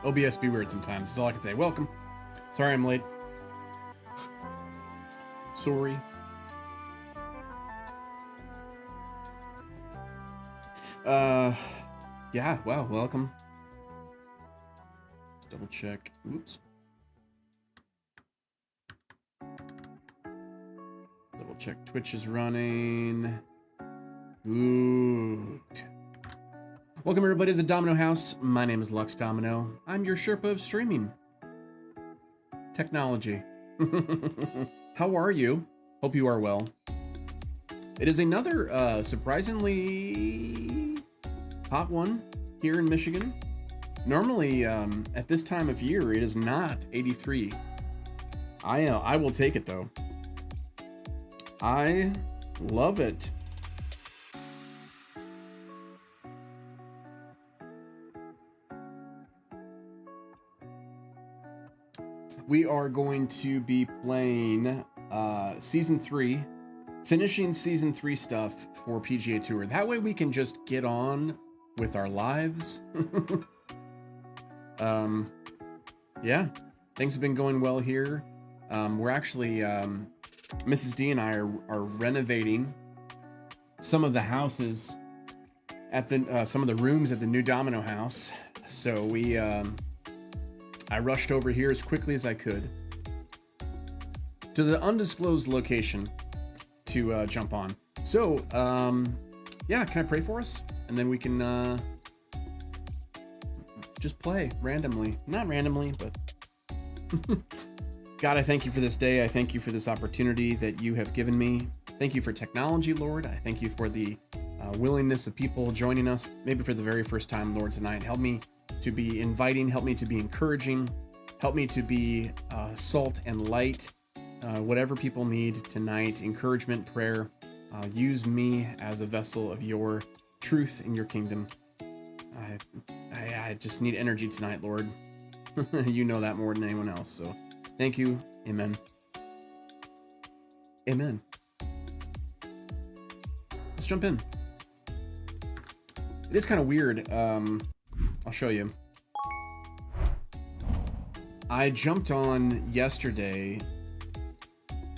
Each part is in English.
OBS be weird sometimes. That's all I can say. Welcome. Sorry I'm late. Sorry. Yeah, wow, welcome. Let's double check. Oops. Double check Twitch is running. Good. Welcome everybody to the Domino House. My name is Lux Domino. I'm your Sherpa of streaming. Technology. How are you? Hope you are well. It is another surprisingly hot one here in Michigan. Normally, at this time of year, it is not 83. I will take it though. I love it. We are going to be playing Season 3, finishing Season 3 stuff for PGA Tour. That way we can just get on with our lives. Yeah, things have been going well here. We're actually, Mrs. D and I are renovating some of the houses at the, some of the rooms at the new Domino house. So we, I rushed over here as quickly as I could to the undisclosed location to jump on. So, yeah, can I pray for us? And then we can just play randomly. Not randomly, but... God, I thank you for this day. I thank you for this opportunity that you have given me. Thank you for technology, Lord. I thank you for the willingness of people joining us, maybe for the very first time, Lord, tonight. Help me to be inviting, help me to be encouraging, help me to be salt and light, whatever people need tonight, encouragement, prayer. Use me as a vessel of your truth in your kingdom. I just need energy tonight, Lord. You know that more than anyone else, so thank you. Amen. Amen. Let's jump in. It is kind of weird. I'll show you. I jumped on yesterday,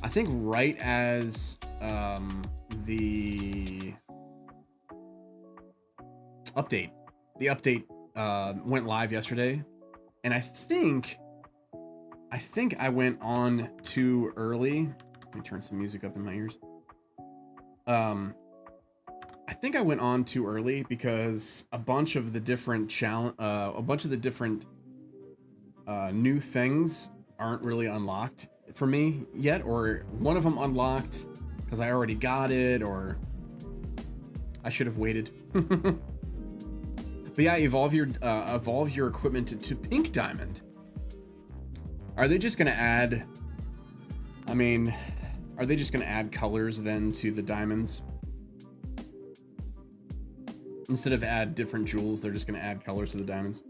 I think right as the update went live yesterday, and I think I went on too early. Let me turn some music up in my ears. I think I went on too early because a bunch of the different new things aren't really unlocked for me yet, or one of them unlocked because I already got it, or I should have waited. But yeah, evolve your equipment to pink diamond. Are they just gonna add? I mean, are they just gonna add colors then to the diamonds? Instead of add different jewels, they're just gonna add colors to the diamonds.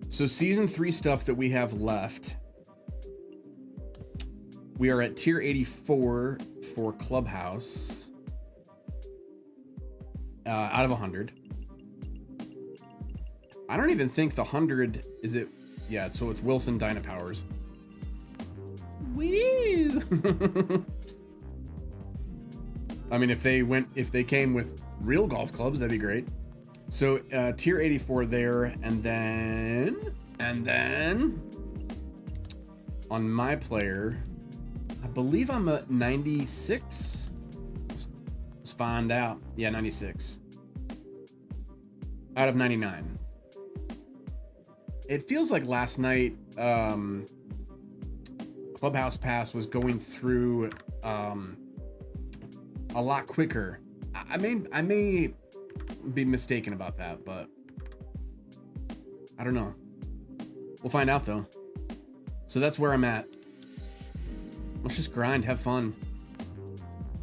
So season 3 stuff that we have left. We are at tier 84 for Clubhouse. Out of 100. I don't even think the 100 is it. Yeah, so it's Wilson Dynapowers. Woo! I mean, if they came with real golf clubs, that'd be great. So tier 84 there, and then on my player, I believe I'm at 96. Let's find out. Yeah, 96 out of 99. It feels like last night Clubhouse Pass was going through a lot quicker. I may be mistaken about that, but I don't know. We'll find out though. So that's where I'm at. Let's just grind, have fun.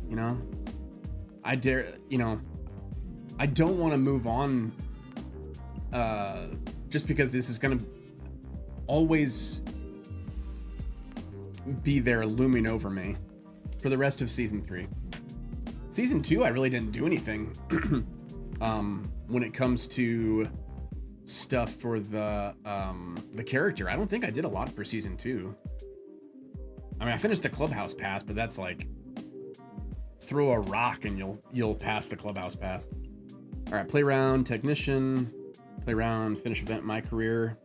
You know? I don't want to move on just because this is gonna always be there looming over me for the rest of season 3. Season 2, I really didn't do anything when it comes to stuff for the character. I don't think I did a lot for season 2. I mean, I finished the clubhouse pass, but that's like throw a rock and you'll pass the clubhouse pass. All right, play round, technician, play round, finish event, my career.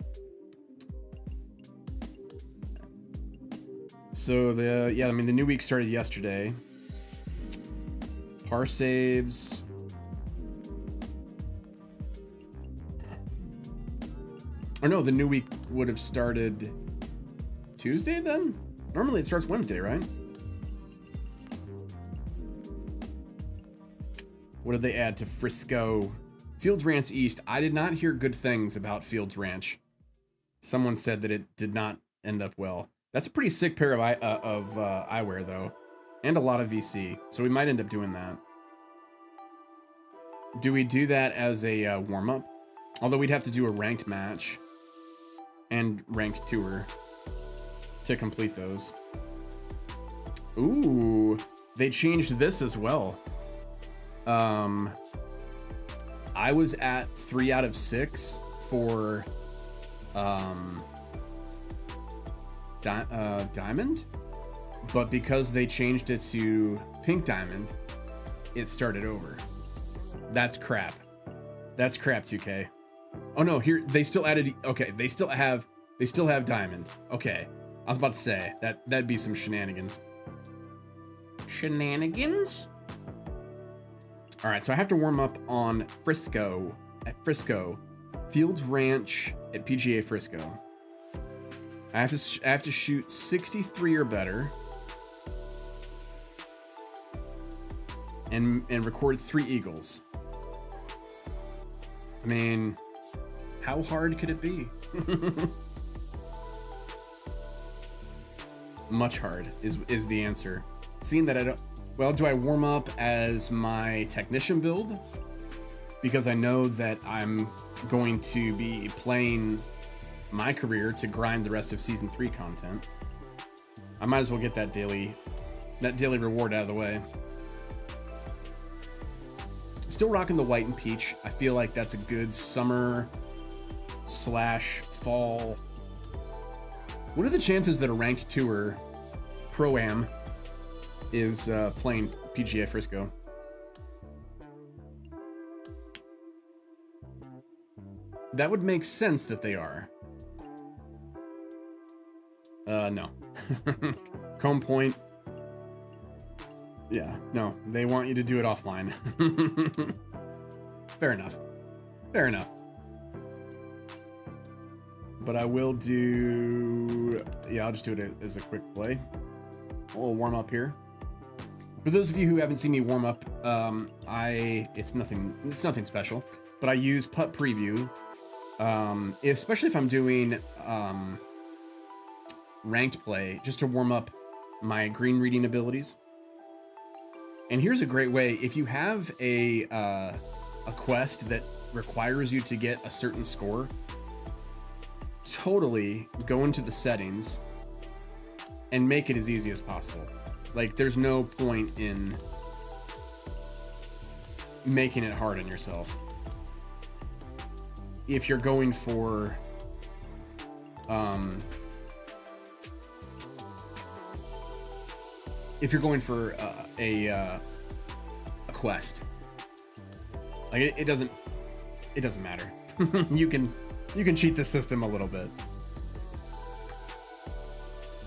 So the new week started yesterday. Par saves. Or no, the new week would have started Tuesday then? Normally it starts Wednesday, right? What did they add to Frisco? Fields Ranch East. I did not hear good things about Fields Ranch. Someone said that it did not end up well. That's a pretty sick pair of eyewear though, and a lot of VC. So we might end up doing that. Do we do that as a warm up? Although we'd have to do a ranked match and ranked tour to complete those. Ooh, they changed this as well. I was at 3 out of 6 for diamond, but because they changed it to pink diamond, it started over. That's crap. That's crap, 2K. Oh no, here they still added. Okay, they still have diamond. Okay, I was about to say that'd be some shenanigans. Shenanigans. All right, so I have to warm up on Frisco at Frisco, Fields Ranch at PGA Frisco. I have to shoot 63 or better, and record 3 eagles. I mean, how hard could it be? Much hard is the answer. Seeing that I don't. Well, do I warm up as my technician build? Because I know that I'm going to be playing my career to grind the rest of season 3 content. I might as well get that daily reward out of the way. Still rocking the white and peach. I feel like that's a good summer / fall. What are the chances that a ranked tour pro-am is playing PGA Frisco? That would make sense that they are. No. Comb Point. Yeah, no, they want you to do it offline. Fair enough. Fair enough. But I will do... Yeah, I'll just do it as a quick play. A little warm up here. For those of you who haven't seen me warm up, it's nothing special, but I use Putt Preview, especially if I'm doing ranked play, just to warm up my green reading abilities. And here's a great way: if you have a quest that requires you to get a certain score, totally go into the settings and make it as easy as possible. Like, there's no point in making it hard on yourself. If you're going for a quest, like it doesn't matter. you can cheat the system a little bit.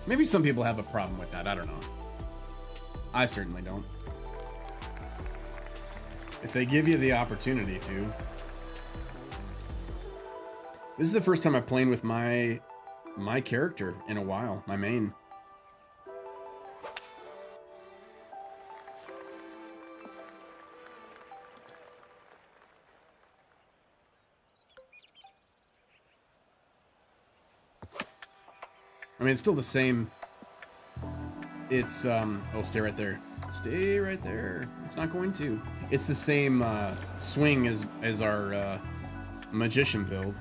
Maybe some people have a problem with that. I don't know. I certainly don't. If they give you the opportunity to. This is the first time I'm playing with my character in a while, my main. I mean, it's still the same. It's, oh, stay right there. Stay right there. It's not going to. It's the same swing as our magician build.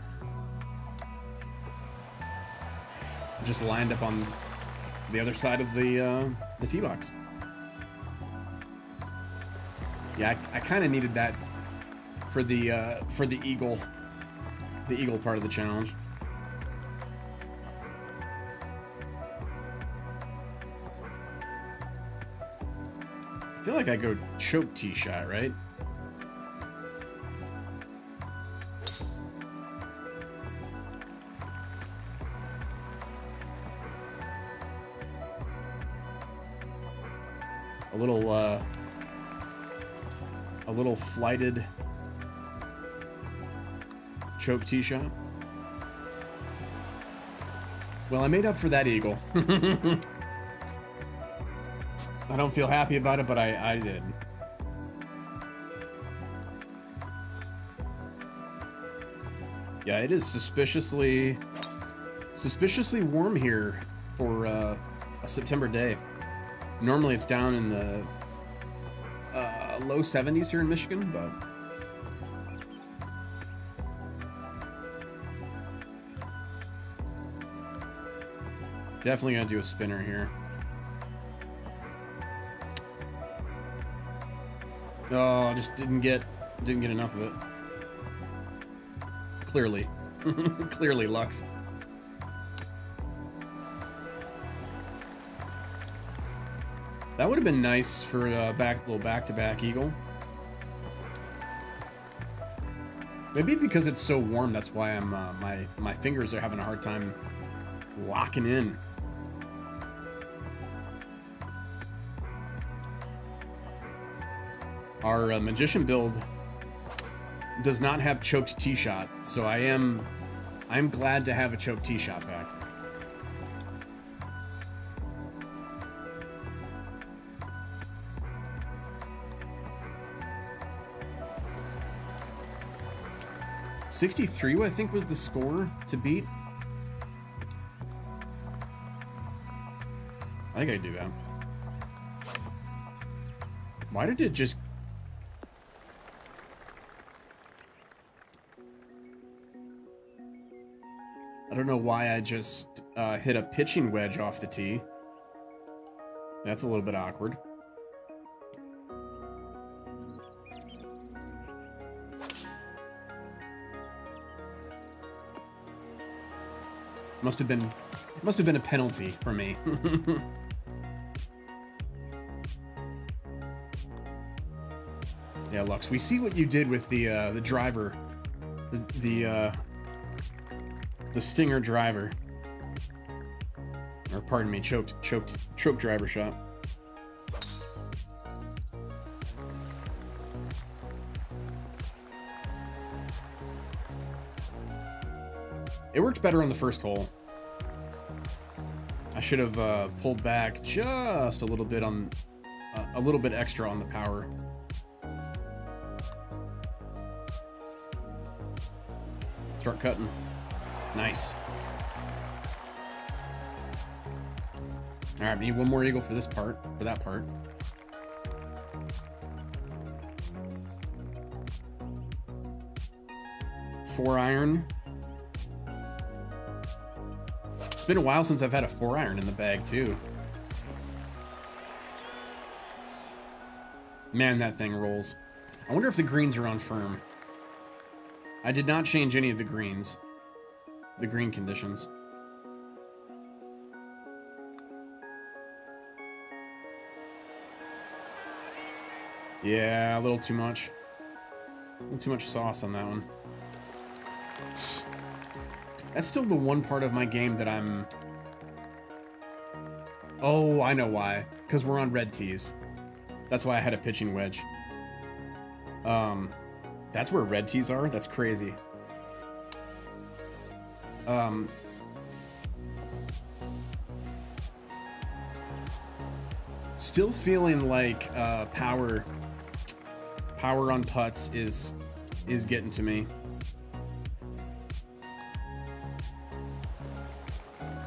Just lined up on the other side of the tee box. Yeah, I kind of needed that for the eagle the eagle part of the challenge. I feel like I go choke tee shot, right? A little flighted choke tee shot. Well, I made up for that eagle. I don't feel happy about it, but I did. Yeah, it is suspiciously warm here for a September day. Normally it's down in the low 70s here in Michigan, but definitely gonna do a spinner here. Oh, I just didn't get enough of it. Clearly. Clearly, Lux. That would have been nice for a little back-to-back eagle. Maybe because it's so warm, that's why I'm my fingers are having a hard time locking in. Our magician build does not have choked tee shot, so I'm glad to have a choked tee shot back. $63, I think, was the score to beat. I think I do that. Why did it just... I don't know why I just hit a pitching wedge off the tee. That's a little bit awkward. Must have been a penalty for me. Yeah, Lux, we see what you did with the driver, the stinger driver, or pardon me, choked driver shot. It worked better on the first hole. I should have pulled back just a little bit on, a little bit extra on the power. Start cutting. Nice. All right, we need one more eagle for this part, for that part. Four iron. It's been a while since I've had a 4-iron in the bag, too. Man, that thing rolls. I wonder if the greens are on firm. I did not change any of the greens. The green conditions. Yeah, a little too much. A little too much sauce on that one. That's still the one part of my game that I'm... Oh, I know why. Because we're on red tees. That's why I had a pitching wedge. That's where red tees are? That's crazy. Still feeling like power on putts is getting to me.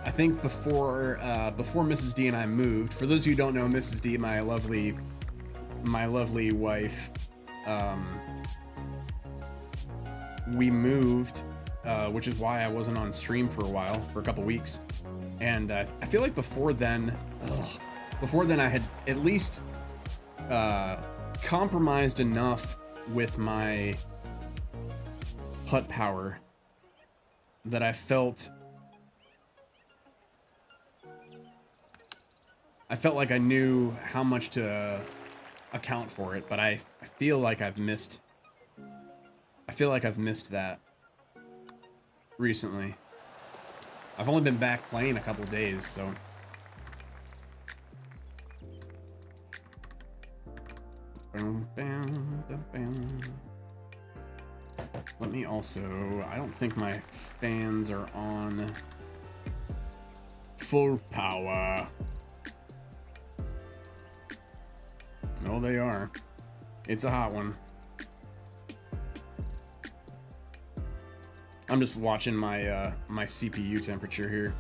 I think before Mrs. D and I moved, for those of you who don't know, Mrs. D, my lovely wife, we moved, which is why I wasn't on stream for a while, for a couple weeks, and I feel like before then I had at least compromised enough with my putt power that I felt like I knew how much to account for it, but I feel like I've missed that recently. I've only been back playing a couple days, so let me also, I don't think my fans are on full power. No, they are. It's a hot one. I'm just watching my my CPU temperature here.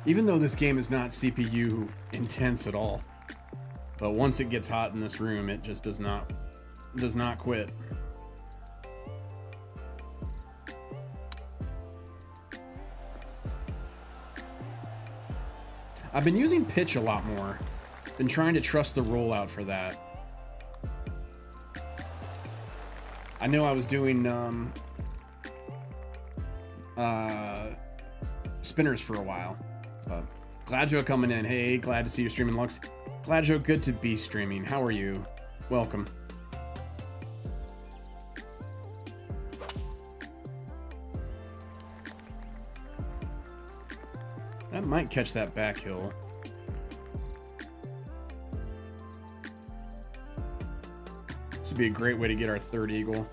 Even though this game is not CPU intense at all, but once it gets hot in this room, it just does not quit. I've been using pitch a lot more. Been trying to trust the rollout for that. I know I was doing spinners for a while. Gladjo coming in. Hey, glad to see you streaming, Lux. Gladjo, good to be streaming. How are you? Welcome. That might catch that back hill. This would be a great way to get our third eagle.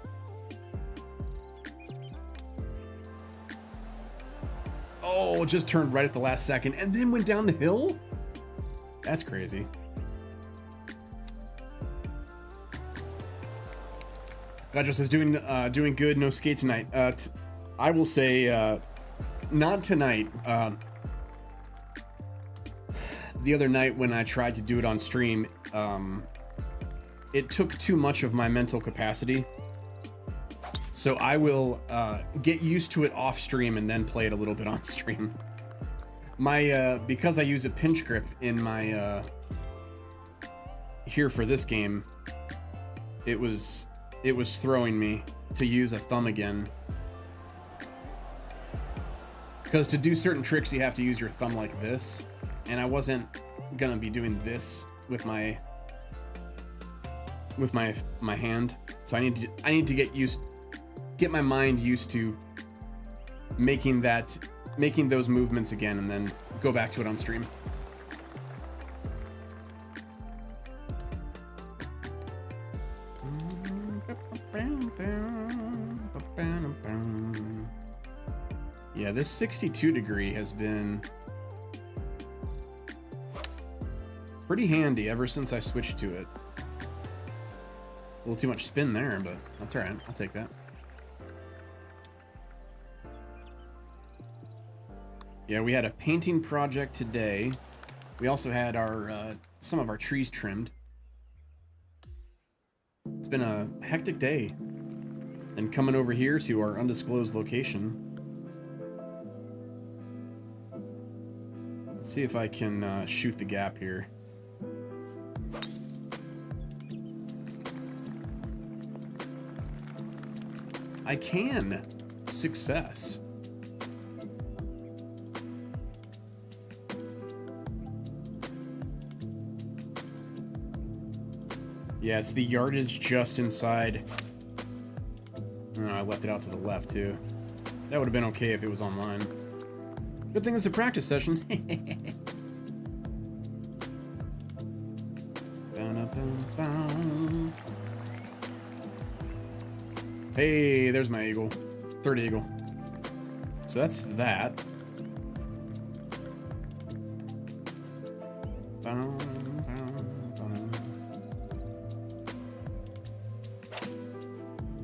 Oh, it just turned right at the last second and then went down the hill? That's crazy. Gladjo says, doing good, no skate tonight. I will say, not tonight. The other night when I tried to do it on stream, it took too much of my mental capacity. So I will get used to it off stream and then play it a little bit on stream. My because I use a pinch grip in my here for this game, it was throwing me to use a thumb again. Because to do certain tricks you have to use your thumb like this, and I wasn't gonna be doing this with my hand. So I need to get my mind used to making those movements again and then go back to it on stream. Yeah, this 62 degree has been pretty handy ever since I switched to it. A little too much spin there, but that's all right. I'll take that. Yeah, we had a painting project today. We also had our some of our trees trimmed. It's been a hectic day. And coming over here to our undisclosed location. Let's see if I can shoot the gap here. I can. Success. Yeah, it's the yardage just inside. Oh, I left it out to the left, too. That would have been okay if it was online. Good thing it's a practice session. Hey, there's my eagle. Third eagle. So that's that.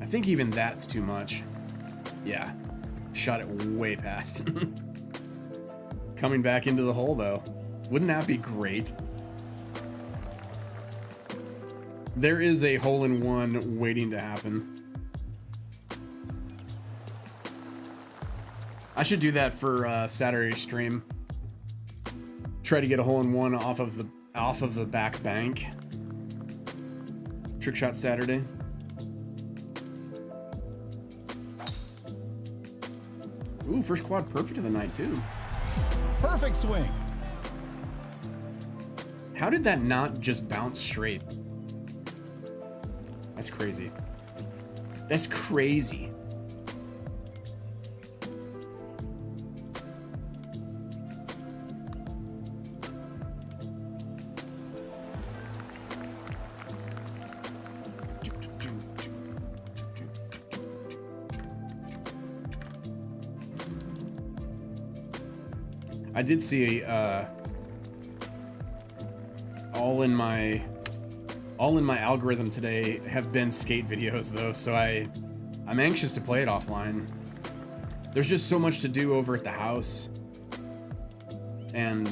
I think even that's too much. Yeah. Shot it way past. Coming back into the hole, though. Wouldn't that be great? There is a hole-in-one waiting to happen. I should do that for Saturday stream. Try to get a hole-in-one off of the back bank. Trick shot Saturday. Ooh, first quad perfect of the night too. Perfect swing. How did that not just bounce straight? That's crazy. That's crazy. I did see all in my algorithm today have been skate videos though, so I'm anxious to play it offline. There's just so much to do over at the house, and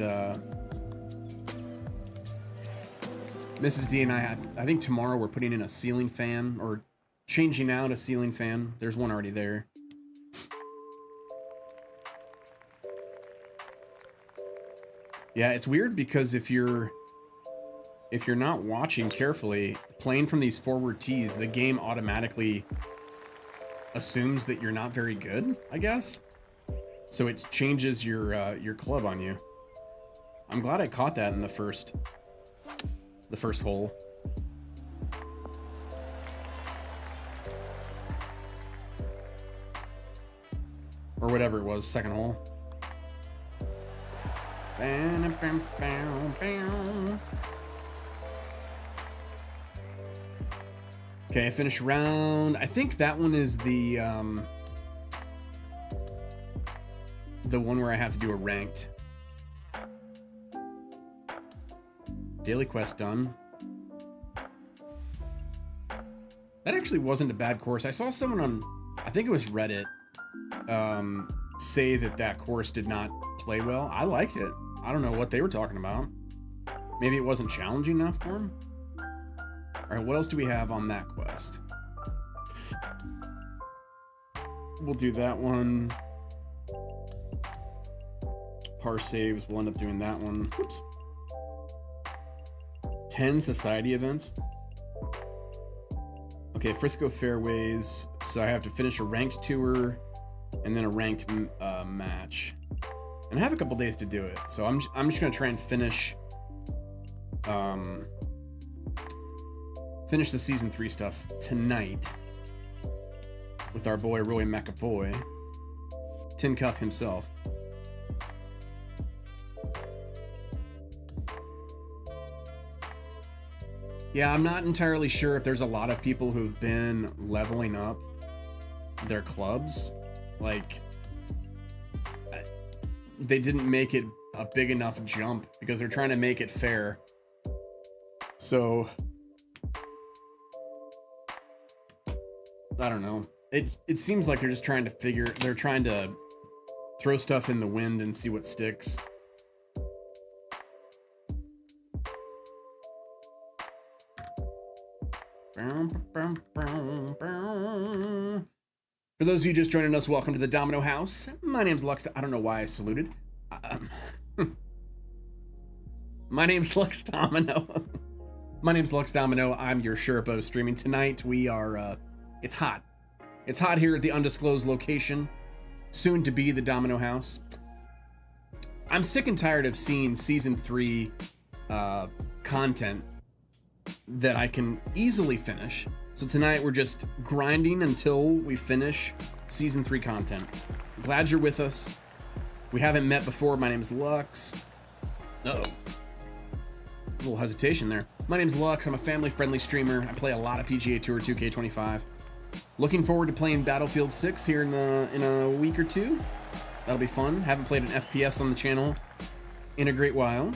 Mrs. D and I think tomorrow we're putting in a ceiling fan, or changing out a ceiling fan. There's one already there. Yeah, it's weird because if you're not watching carefully, playing from these forward tees, the game automatically assumes that you're not very good, I guess. So it changes your club on you. I'm glad I caught that in the first hole. Or whatever it was, second hole. Okay, I finished round. I think that one is the one where I have to do a ranked. Daily quest done. That actually wasn't a bad course. I saw someone on, I think it was Reddit, say that course did not play well. I liked it. I don't know what they were talking about. Maybe it wasn't challenging enough for him. All right, what else do we have on that quest? We'll do that one. Par saves, we'll end up doing that one. Oops. 10 society events. Okay, Frisco Fairways. So I have to finish a ranked tour and then a ranked match. And I have a couple days to do it. So I'm just gonna try and finish the season 3 stuff tonight with our boy Roy McAvoy, Tin Cup himself. Yeah, I'm not entirely sure if there's a lot of people who've been leveling up their clubs. Like, they didn't make it a big enough jump because they're trying to make it fair. So I don't know. It seems like they're just trying to throw stuff in the wind and see what sticks. For those of you just joining us, welcome to the Domino House. My name's Lux. I don't know why I saluted. My name's Lux Domino. My name's Lux Domino. I'm your Sherpo streaming tonight. We are, it's hot. It's hot here at the undisclosed location, soon to be the Domino House. I'm sick and tired of seeing season 3 content that I can easily finish. So tonight we're just grinding until we finish season 3 content. Glad you're with us. We haven't met before. My name's Lux. Uh-oh. A little hesitation there. My name's Lux. I'm a family-friendly streamer. I play a lot of PGA Tour 2K25. Looking forward to playing Battlefield 6 here in a week or two. That'll be fun. Haven't played an FPS on the channel in a great while.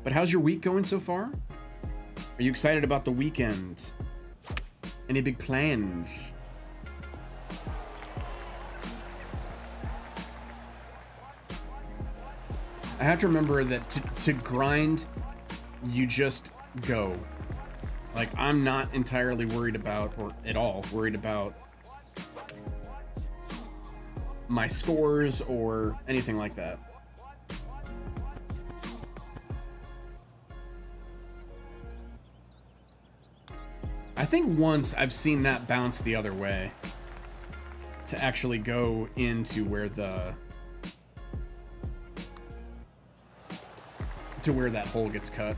But how's your week going so far? Are you excited about the weekend? Any big plans? I have to remember that to grind, you just go. Like, I'm not entirely worried about, or at all worried about, my scores or anything like that. I think once I've seen that bounce the other way to actually go into where where that hole gets cut.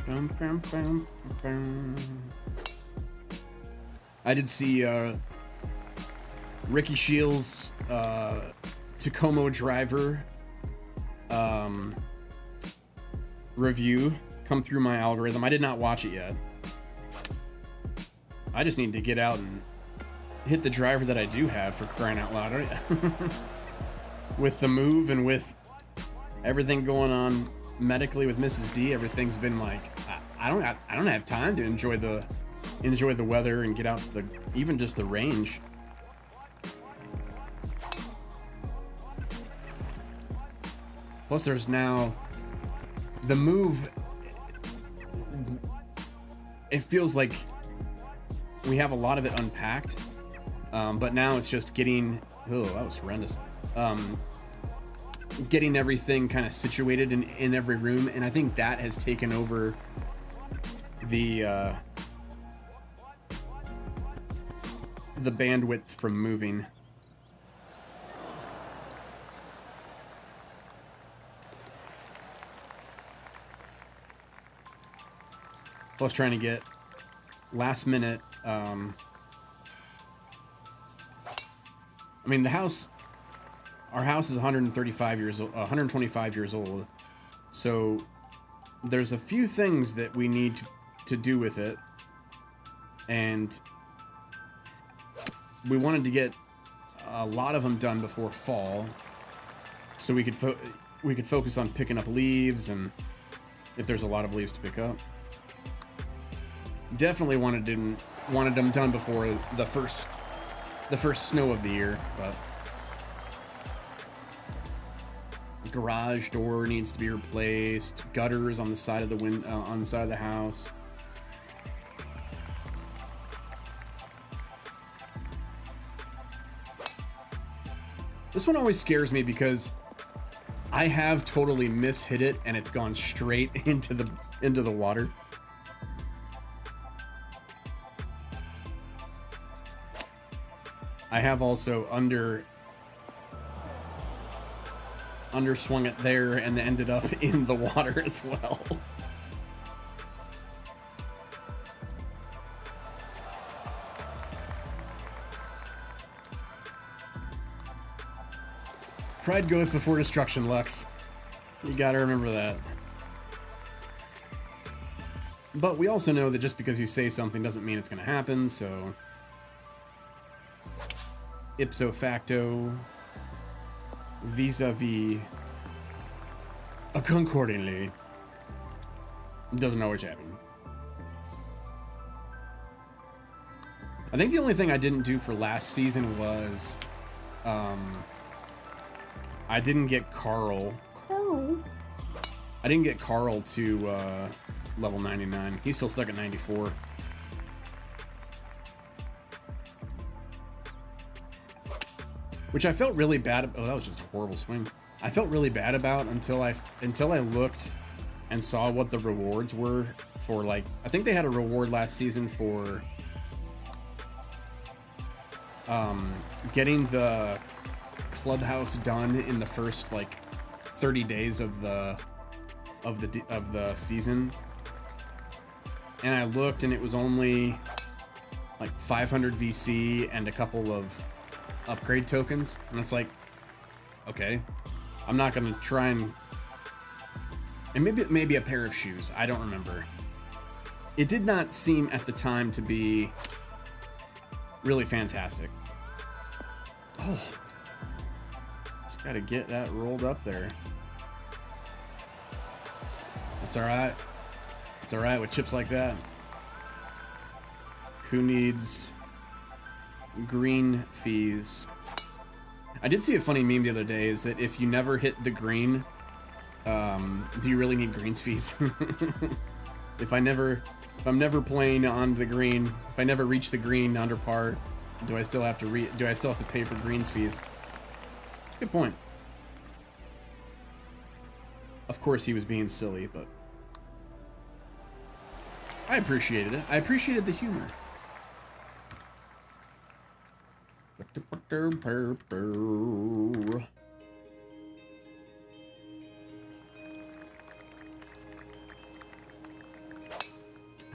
Bum, bum, bum, bum. I did see Ricky Shields' Tacoma Driver review come through my algorithm. I did not watch it yet. I just need to get out and hit the driver that I do have, for crying out loud. With the move and with everything going on medically with Mrs. D, everything's been like, I don't have time to enjoy the weather and get out to the, even just the range. Plus there's now the move. It feels like we have a lot of it unpacked, but now it's just getting, oh, that was horrendous. Getting everything kind of situated in every room, and I think that has taken over the bandwidth from moving. Plus trying to get last minute, I mean, the house, our house is 135 years old, 125 years old. So there's a few things that we need to do with it. And we wanted to get a lot of them done before fall, so we could focus on picking up leaves, and if there's a lot of leaves to pick up. Definitely wanted them done before the first snow of the year, but garage door needs to be replaced. Gutters on the side of the on the side of the house. This one always scares me because I have totally mishit it and it's gone straight into the water. I have also underswung it there and ended up in the water as well. Pride goeth before destruction, Lux. You gotta remember that. But we also know that just because you say something doesn't mean it's gonna happen, so ipso facto, vis-a-vis, accordingly, doesn't always happen. I think the only thing I didn't do for last season was, I didn't get Carl. I didn't get Carl to level 99. He's still stuck at 94. Which I felt really bad about. Oh, that was just a horrible swing. I felt really bad about until I looked and saw what the rewards were for, like, I think they had a reward last season for getting the clubhouse done in the first, like, 30 days of the season. And I looked and it was only like 500 VC and a couple of upgrade tokens, and it's like, okay, I'm not gonna try and maybe a pair of shoes, I don't remember. It did not seem at the time to be really fantastic. Oh, just gotta get that rolled up there. That's all right. It's all right with chips like that. Who needs green fees? I did see a funny meme the other day, is that if you never hit the green, do you really need greens fees? if I'm never playing on the green, if I never reach the green under par, do I still have to pay for greens fees? That's a good point. Of course he was being silly, but I appreciated it. I appreciated the humor.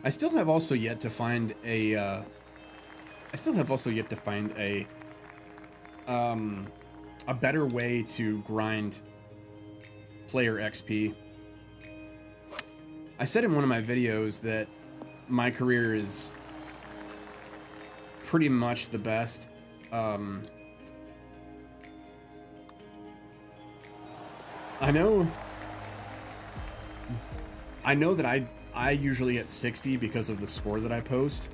I still have also yet to find a a better way to grind player XP. I said in one of my videos that my career is pretty much the best. I know that I usually get 60 because of the score that I post.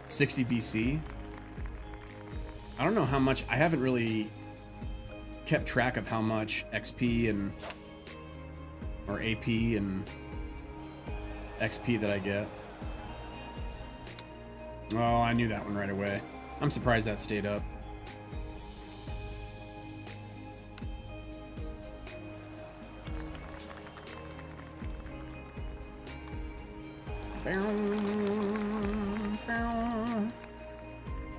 60 VC. I don't know how much. I haven't really kept track of how much XP and or AP and XP that I get. Oh, I knew that one right away. I'm surprised that stayed up.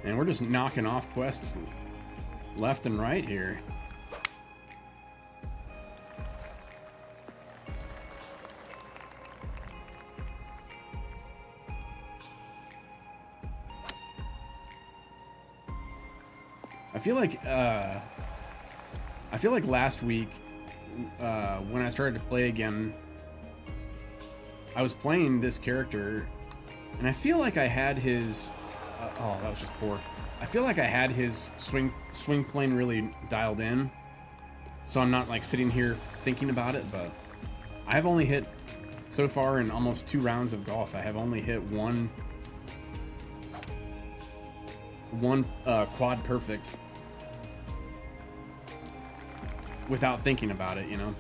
And we're just knocking off quests left and right here. I feel like last week when I started to play again, I was playing this character and I feel like I had his oh, that was just poor. I feel like I had his swing plane really dialed in, so I'm not like sitting here thinking about it. But I have only hit so far in almost 2 rounds of golf. I have only hit one quad perfect without thinking about it, you know.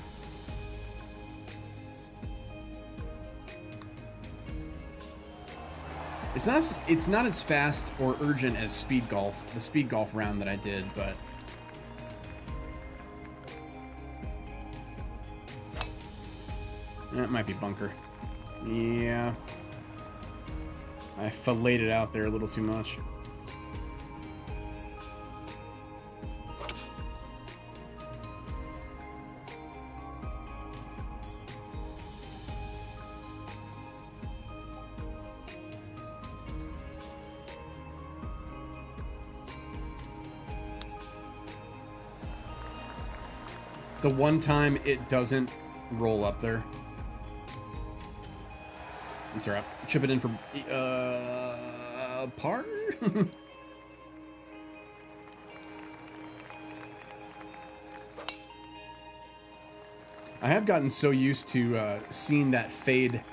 It's not as fast or urgent as speed golf, the speed golf round that I did, but that might be bunker. Yeah, I filleted it out there a little too much. The one time it doesn't roll up there. It's alright. Chip it in for par? I have gotten so used to seeing that fade.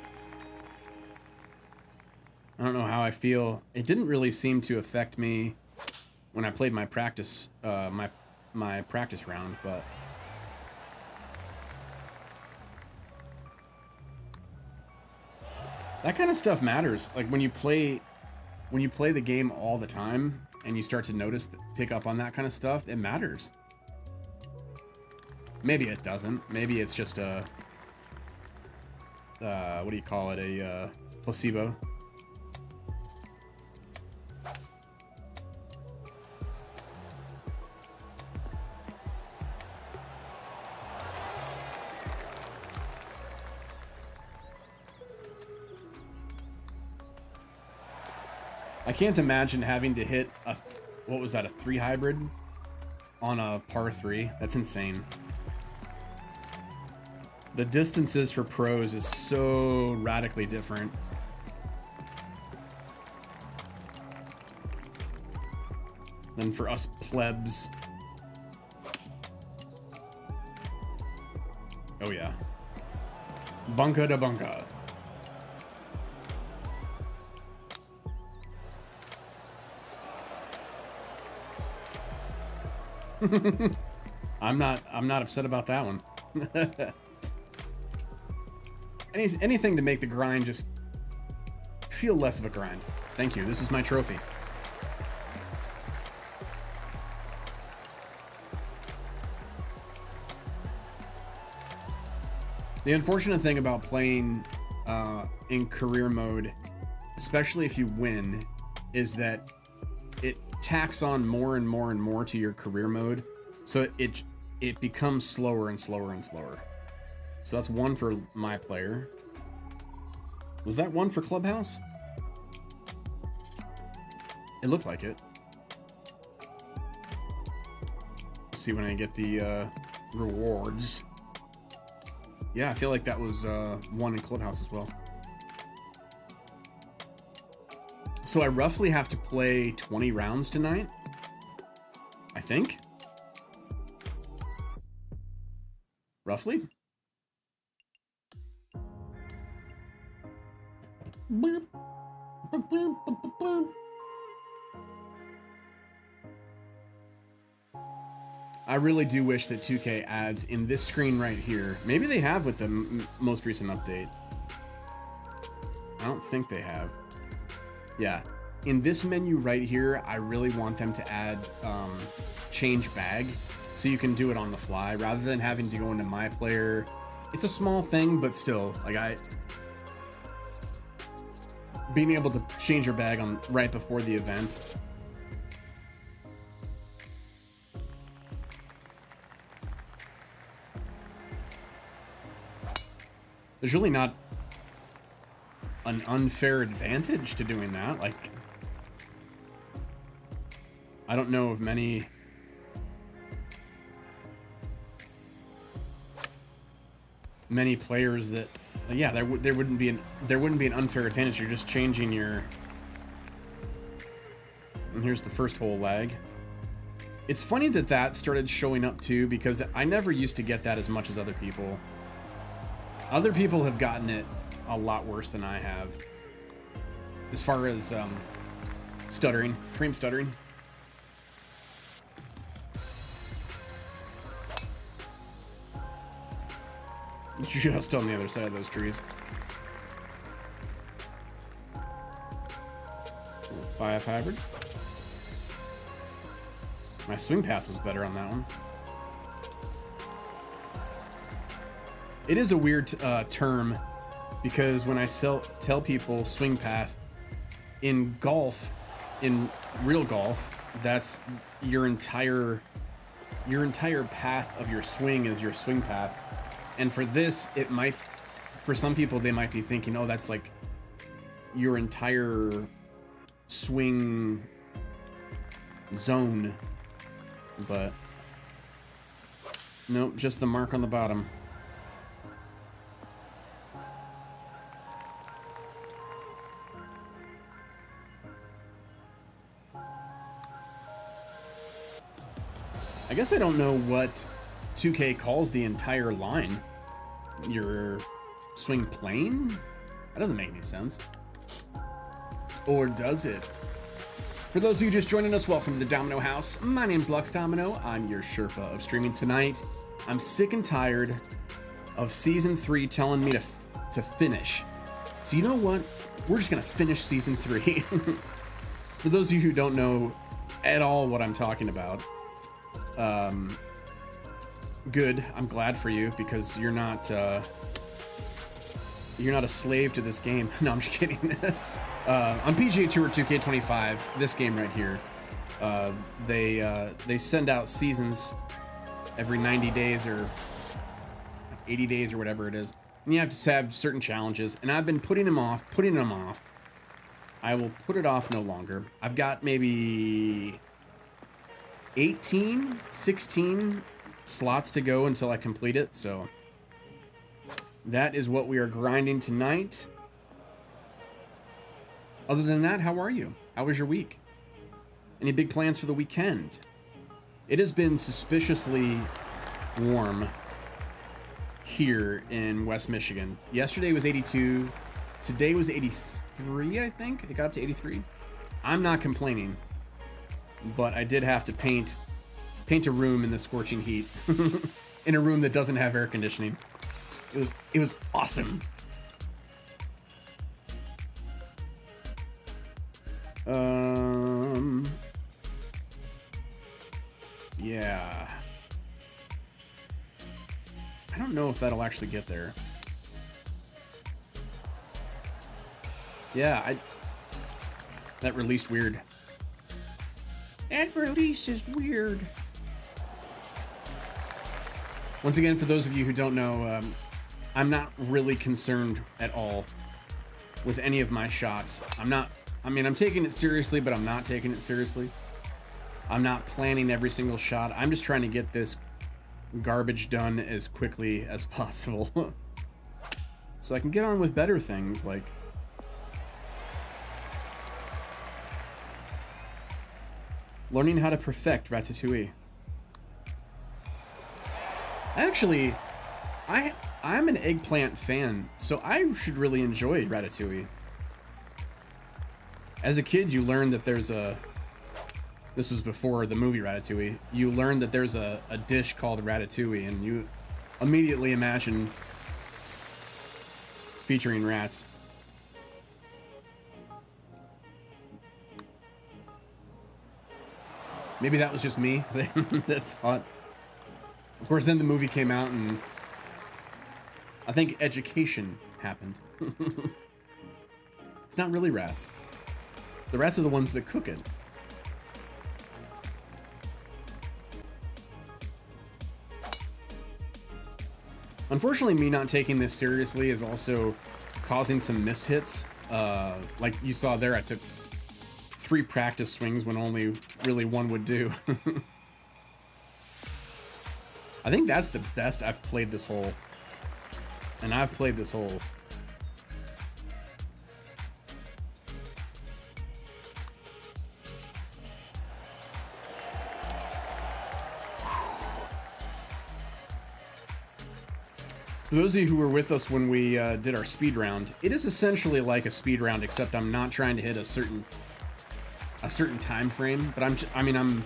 I don't know how I feel. It didn't really seem to affect me when I played my practice my practice round, but that kind of stuff matters. Like when you play the game all the time and you start to pick up on that kind of stuff, it matters. Maybe it doesn't. Maybe it's just a what do you call it? A placebo. I can't imagine having to hit a, what was that, a 3 hybrid on a par 3. That's insane. The distances for pros is so radically different. Than for us plebs. Oh yeah. Bunka da bunka. I'm not upset about that one. Anything to make the grind just feel less of a grind. Thank you. This is my trophy. The unfortunate thing about playing in career mode, especially if you win, is that it tacks on more and more and more to your career mode, so it becomes slower and slower and slower. So that's one for my player. Was that one for Clubhouse? It looked like it. Let's see when I get the rewards. Yeah, I feel like that was one in Clubhouse as well. So I roughly have to play 20 rounds tonight, I think. Roughly. I really do wish that 2K adds in this screen right here. Maybe they have with the most recent update. I don't think they have. Yeah. In this menu right here, I really want them to add change bag so you can do it on the fly rather than having to go into my player. It's a small thing, but still, like being able to change your bag on right before the event. There's really not an unfair advantage to doing that. Like, I don't know of many players that, yeah, there wouldn't be an unfair advantage. You're just changing your. And here's the first hole lag. It's funny that that started showing up too, because I never used to get that as much as other people. Other people have gotten it a lot worse than I have, as far as stuttering, frame stuttering. Just on the other side of those trees. 5 hybrid. My swing path was better on that one. It is a weird term, because when I tell people swing path, in golf, in real golf, that's your entire path of your swing is your swing path. And for this, it might, for some people, they might be thinking, oh, that's like your entire swing zone. But nope, just the mark on the bottom. I guess I don't know what 2K calls the entire line. Your swing plane? That doesn't make any sense. Or does it? For those of you just joining us, welcome to the Domino House. My name's Lux Domino. I'm your Sherpa of streaming tonight. I'm sick and tired of Season 3 telling me to finish. So you know what? We're just gonna finish Season 3. For those of you who don't know at all what I'm talking about, good. I'm glad for you, because you're not a slave to this game. No, I'm just kidding. On PGA Tour 2K25, this game right here, they send out seasons every 90 days or 80 days or whatever it is, and you have to have certain challenges. And I've been putting them off. I will put it off no longer. I've got maybe 18, 16 slots to go until I complete it, so that is what we are grinding tonight. Other than that, how are you? How was your week? Any big plans for the weekend? It has been suspiciously warm here in West Michigan. Yesterday was 82. Today was 83, I think. It got up to 83. I'm not complaining, but I did have to paint a room in the scorching heat in a room that doesn't have air conditioning. It was awesome. Yeah. I don't know if that'll actually get there. Yeah, that released weird. That release is weird. Once again, for those of you who don't know, I'm not really concerned at all with any of my shots. I'm taking it seriously, but I'm not taking it seriously. I'm not planning every single shot. I'm just trying to get this garbage done as quickly as possible. So I can get on with better things, like learning how to perfect Ratatouille. Actually, I'm an eggplant fan, so I should really enjoy Ratatouille. As a kid, you learned that there's a... This was before the movie Ratatouille. You learned that there's a dish called Ratatouille, and you immediately imagine featuring rats. Maybe that was just me that thought. Of course, then the movie came out, and I think education happened. It's not really rats. The rats are the ones that cook it. Unfortunately, me not taking this seriously is also causing some mishits. Like you saw there, I took 3 practice swings when only really 1 would do. I think that's the best I've played this hole. And I've played this hole. For those of you who were with us when we did our speed round, it is essentially like a speed round, except I'm not trying to hit a certain time frame. But I'm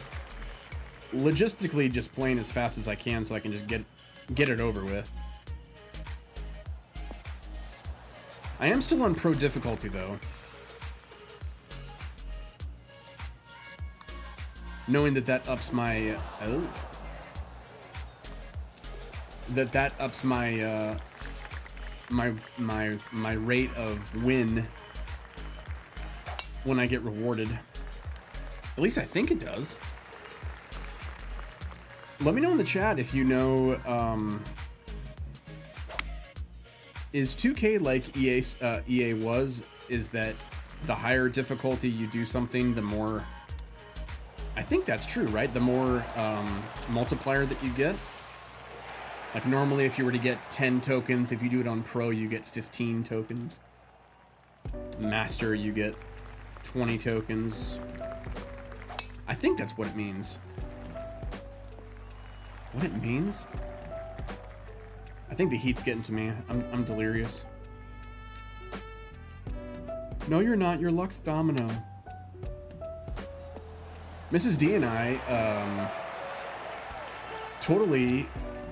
logistically just playing as fast as I can so I can just get it over with. I am still on pro difficulty though, knowing that ups my that ups my my rate of win when I get rewarded. At least I think it does. Let me know in the chat if you know, is 2K like EA was? Is that the higher difficulty you do something, the more... I think that's true, right? The more multiplier that you get. Like normally if you were to get 10 tokens, if you do it on Pro, you get 15 tokens. Master, you get 20 tokens. I think that's what it means. What it means? I think the heat's getting to me. I'm delirious. No, you're not. You're Lux Domino. Mrs. D and I, totally,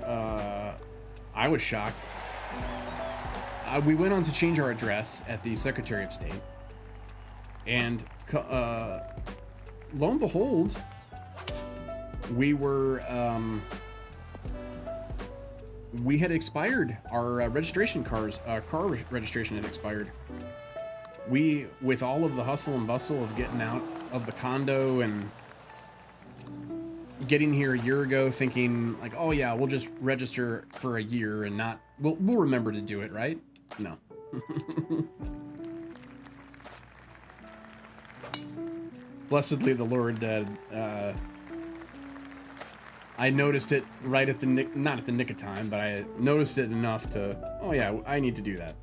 I was shocked. We went on to change our address at the Secretary of State. And, lo and behold, we were, we had expired. Our registration car registration had expired. We, with all of the hustle and bustle of getting out of the condo and getting here a year ago, thinking like, oh yeah, we'll just register for a year and not, we'll remember to do it, right? No. Blessedly the Lord that I noticed it right at the not at the nick of time, but I noticed it enough to, oh yeah, I need to do that.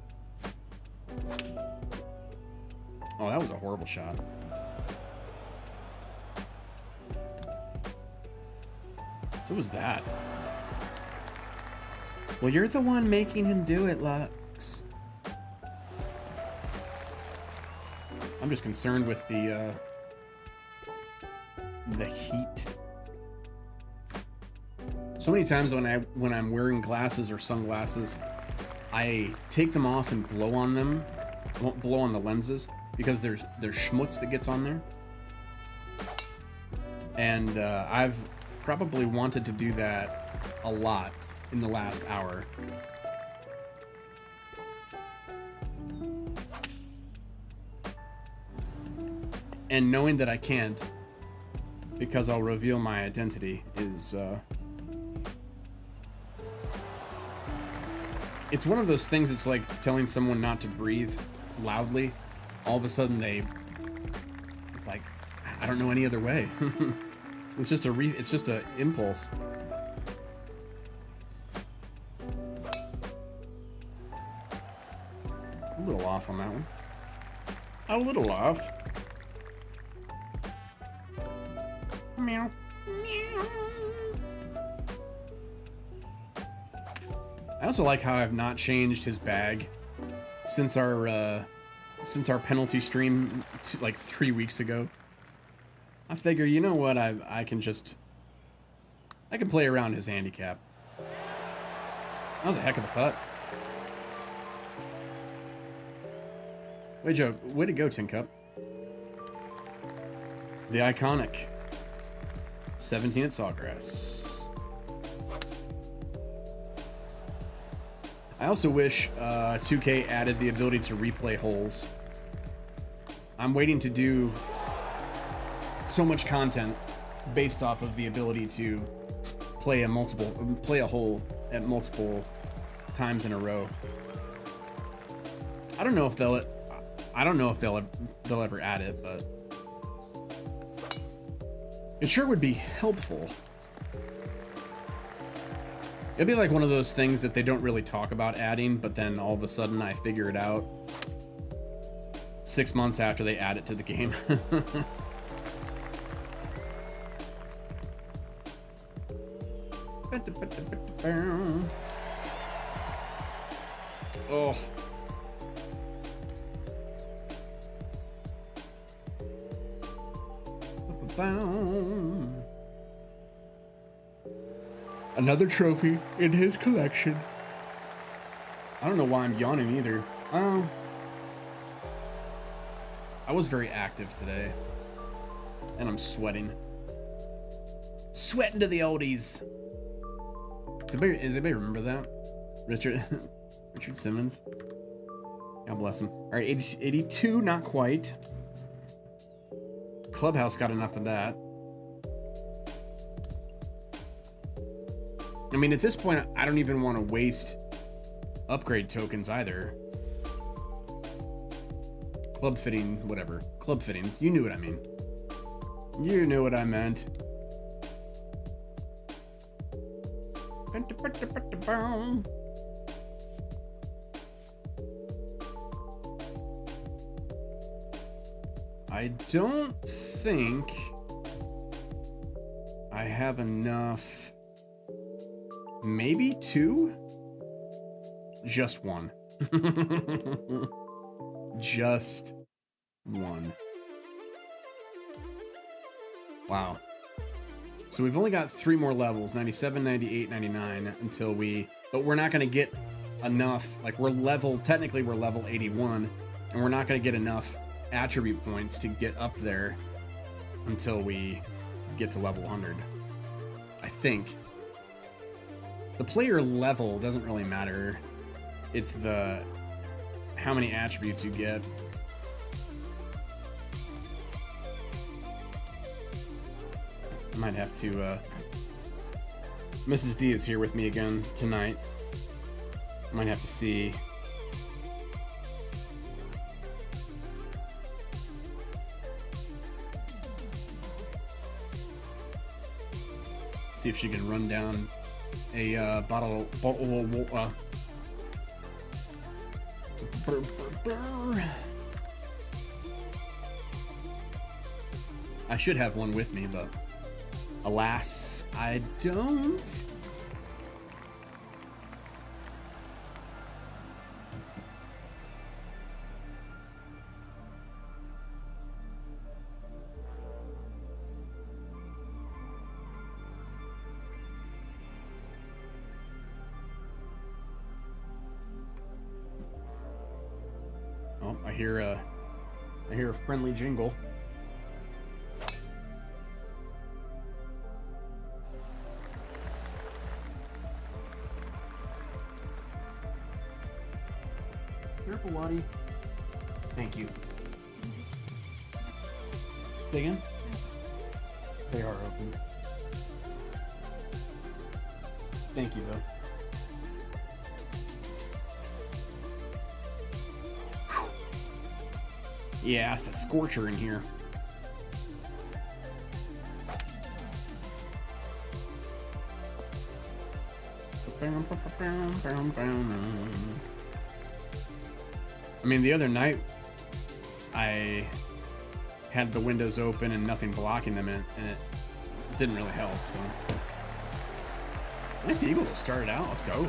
Oh, that was a horrible shot. So was that. Well, you're the one making him do it, Lux. I'm just concerned with the heat. So many times when I'm wearing glasses or sunglasses, I take them off and blow on them, won't blow on the lenses because there's schmutz that gets on there. And I've probably wanted to do that a lot in the last hour. And knowing that I can't, because I'll reveal my identity, is, it's one of those things. It's like telling someone not to breathe loudly. All of a sudden they, like, I don't know any other way. It's just a impulse. A little off on that one. A little off. Meow. Meow. I also like how I've not changed his bag since our penalty stream like 3 weeks ago. I figure, you know what, I can play around his handicap. That was a heck of a putt. Way to go, Tin Cup. The iconic 17 at Sawgrass. I also wish 2K added the ability to replay holes. I'm waiting to do so much content based off of the ability to play a hole at multiple times in a row. I don't know if they'll ever add it, but it sure would be helpful. It'd be like one of those things that they don't really talk about adding, but then all of a sudden I figure it out 6 months after they add it to the game. Oh. Another trophy in his collection. I don't know why I'm yawning either. I was very active today, and I'm sweating. Sweating to the oldies. Does anybody remember that? Richard Simmons. God bless him. All right, 82, not quite. Clubhouse got enough of that. I mean, at this point, I don't even want to waste upgrade tokens either. Club fitting, whatever. Club fittings. You knew what I mean. You knew what I meant. I don't think I have enough. Maybe 2? Just 1. Just 1. Wow. So we've only got 3 more levels, 97, 98, 99, until but we're not going to get enough. Like, technically we're level 81, and we're not going to get enough attribute points to get up there until we get to level 100. I think. The player level doesn't really matter. It's how many attributes you get. I might have to, Mrs. D is here with me again tonight. I might have to see. See if she can run down a bottle. I should have one with me, but alas, I don't. Oh, I hear a friendly jingle. Careful, Waddy. Thank you. Say again? They are open. Thank you, though. Whew. Yeah, it's the scorcher in here. I mean, the other night I had the windows open and nothing blocking them, and it didn't really help. So nice eagle to start it out. Let's go.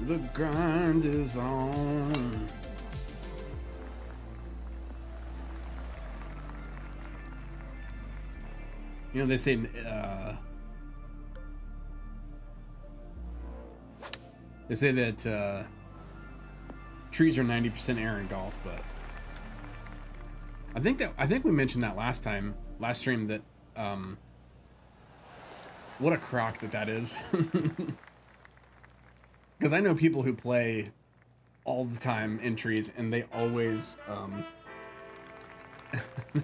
The grind is on. You know, they say that trees are 90% air in golf, but I think we mentioned that last stream, that what a crock that is. Because I know people who play all the time in trees, and they always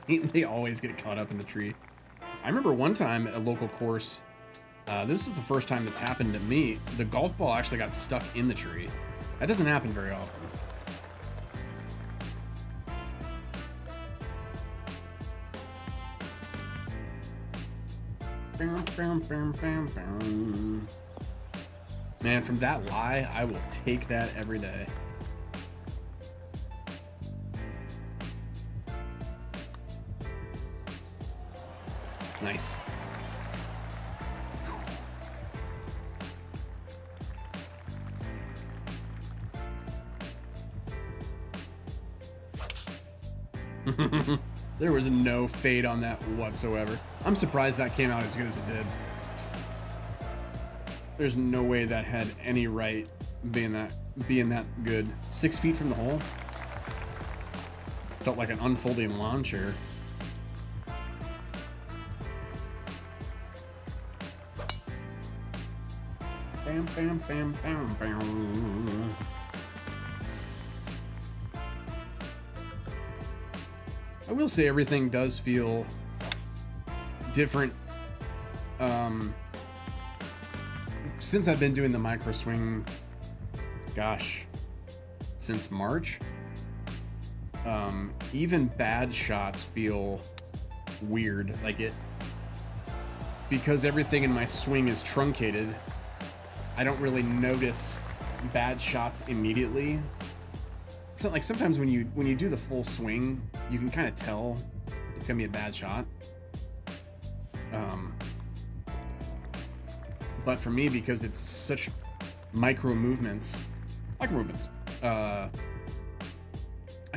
they always get caught up in the tree. I remember one time at a local course, this is the first time that's happened to me, the golf ball actually got stuck in the tree. That doesn't happen very often. Man, from that lie, I will take that every day. Nice. There was no fade on that whatsoever. I'm surprised that came out as good as it did. There's no way that had any right being that good. 6 feet from the hole. Felt like an unfolding lawn chair. Bam, bam, bam, bam, bam. I will say everything does feel different. Since I've been doing the micro swing, gosh, since March, even bad shots feel weird. Like it, because everything in my swing is truncated, I don't really notice bad shots immediately. It's not like sometimes when you do the full swing, you can kind of tell it's gonna be a bad shot. But for me, because it's such micro movements, I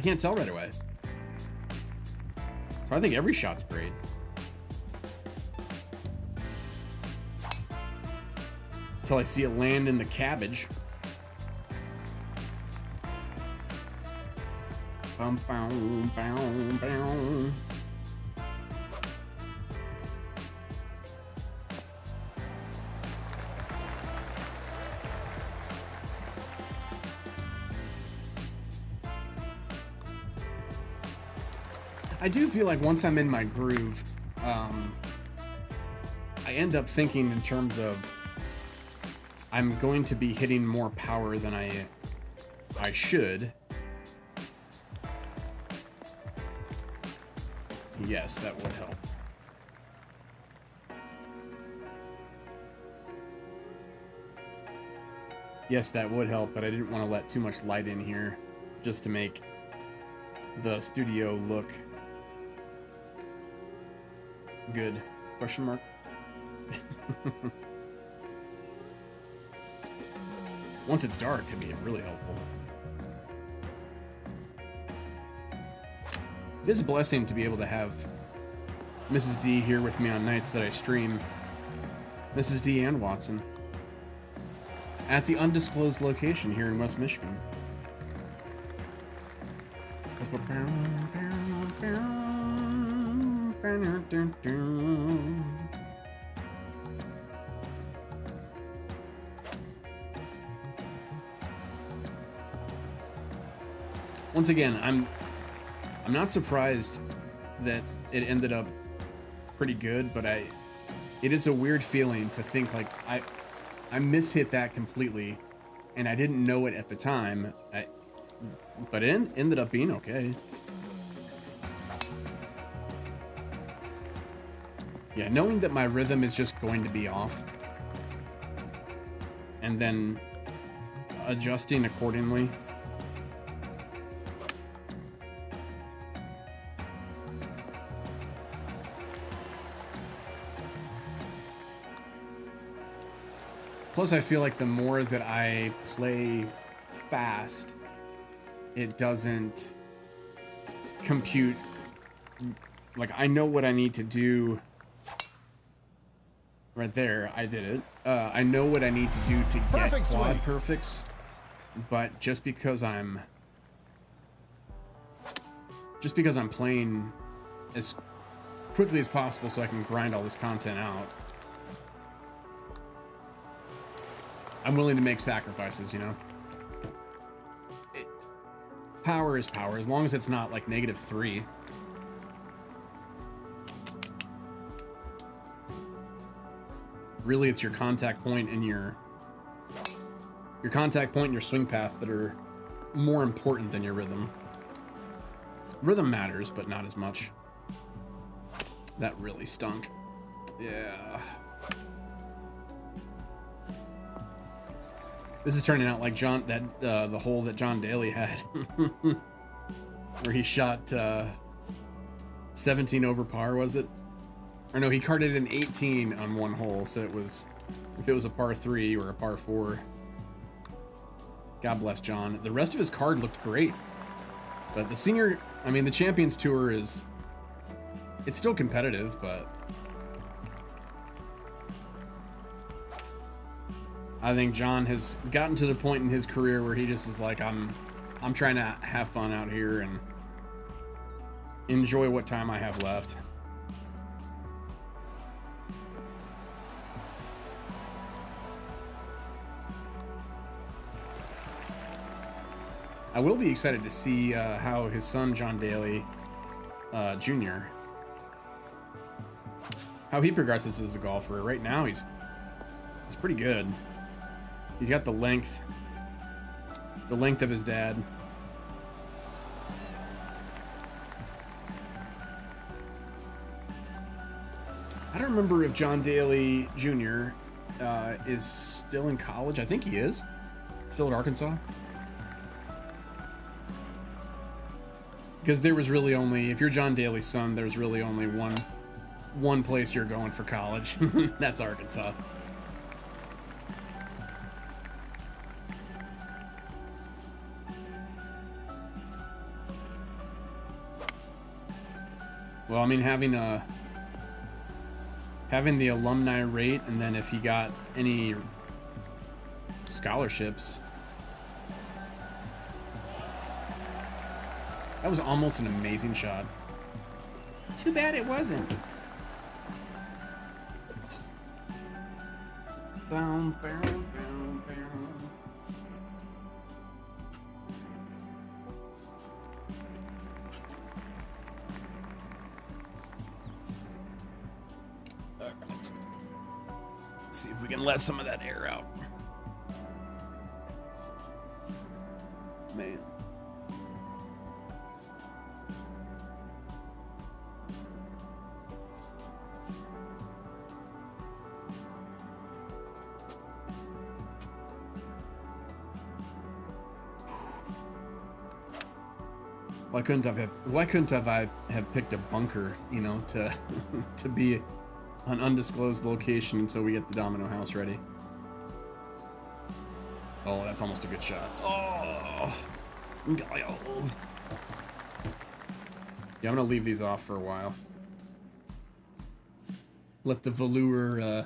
can't tell right away. So I think every shot's great. Until I see it land in the cabbage. Bum, bum, bum, bum. I do feel like once I'm in my groove, I end up thinking in terms of I'm going to be hitting more power than I should. Yes, that would help. Yes, that would help, but I didn't want to let too much light in here just to make the studio look good. Question mark? Once it's dark, it can be really helpful. It is a blessing to be able to have Mrs. D here with me on nights that I stream. Mrs. D and Watson. at the undisclosed location here in West Michigan. Once again, I'm not surprised that it ended up pretty good, but it is a weird feeling to think like I mishit that completely, and I didn't know it at the time. But it ended up being okay. Yeah, knowing that my rhythm is just going to be off, and then adjusting accordingly. Plus, I feel like the more that I play fast, it doesn't compute. Like, I know what I need to do. Right there, I did it. I know what I need to do to get Perfect quad swing. perfects, but just because I'm playing as quickly as possible so I can grind all this content out, I'm willing to make sacrifices, you know? Power is power, as long as it's not like -3. Really, it's your contact point and your contact point and your swing path that are more important than your rhythm. Rhythm matters, but not as much. That really stunk. Yeah. This is turning out like the hole that John Daly had, where he shot 17 over par, was it? Or no, he carded an 18 on one hole, so it was, if it was a par 3 or a par 4. God bless John. The rest of his card looked great, but the Champions Tour it's still competitive, but I think John has gotten to the point in his career where he just is like, I'm trying to have fun out here and enjoy what time I have left. I will be excited to see how his son, John Daly Jr., how he progresses as a golfer. Right now, he's pretty good. He's got the length of his dad. I don't remember if John Daly Jr. Is still in college. I think he is. Still at Arkansas. Because there was really only, if you're John Daly's son, there's really only one place you're going for college. That's Arkansas. Well, I mean, having the alumni rate, and then if he got any scholarships. That was almost an amazing shot. Too bad it wasn't. Boom, boom, boom, boom. All right. Let's see if we can let some of that air out. Man. Why couldn't I have picked a bunker, you know, to to be an undisclosed location until we get the domino house ready? Oh, that's almost a good shot. Oh, yeah, I'm gonna leave these off for a while. Let the velour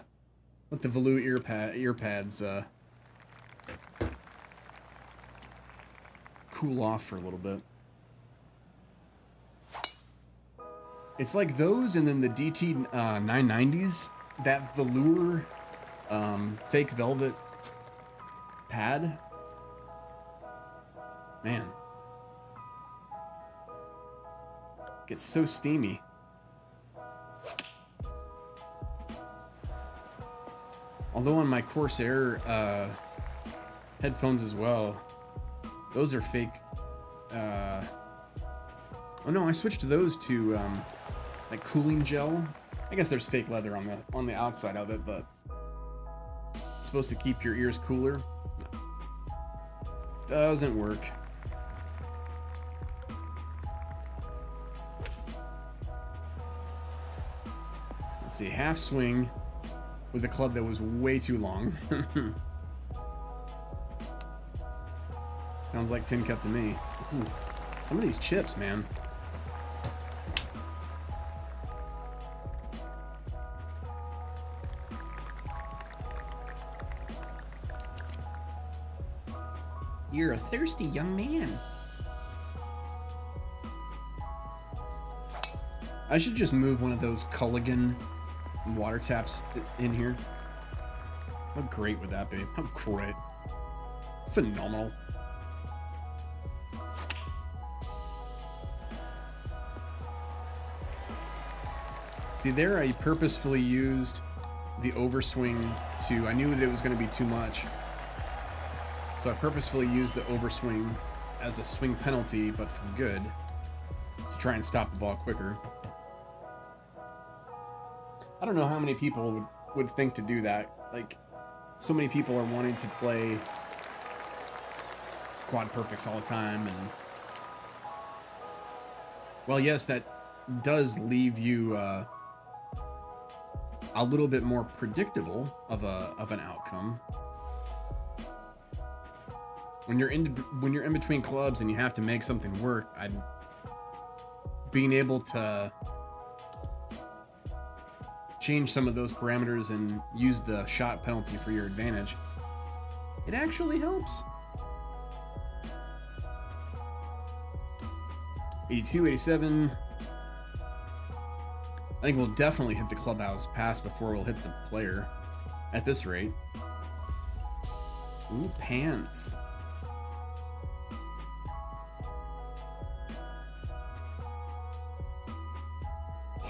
ear pads cool off for a little bit. It's like those and then the DT 990s, that velour fake velvet pad. Man. Gets so steamy. Although on my Corsair headphones as well, those are fake. Oh no, I switched to those to like cooling gel. I guess there's fake leather on the outside of it, but it's supposed to keep your ears cooler. Doesn't work. Let's see, half swing with a club that was way too long. Sounds like Tin Cup to me. Ooh, some of these chips, man. You're a thirsty young man. I should just move one of those Culligan water taps in here. How great would that be? How great. Phenomenal. See, there I purposefully used the overswing to... I knew that it was going to be too much. So I purposefully used the overswing as a swing penalty, but for good, to try and stop the ball quicker. I don't know how many people would think to do that. Like, so many people are wanting to play quad perfects all the time, and well, yes, that does leave you a little bit more predictable of an outcome. When you're in between clubs and you have to make something work, being able to change some of those parameters and use the shot penalty for your advantage, it actually helps. 82, 87. I think we'll definitely hit the clubhouse pass before we'll hit the player at this rate. Ooh, pants.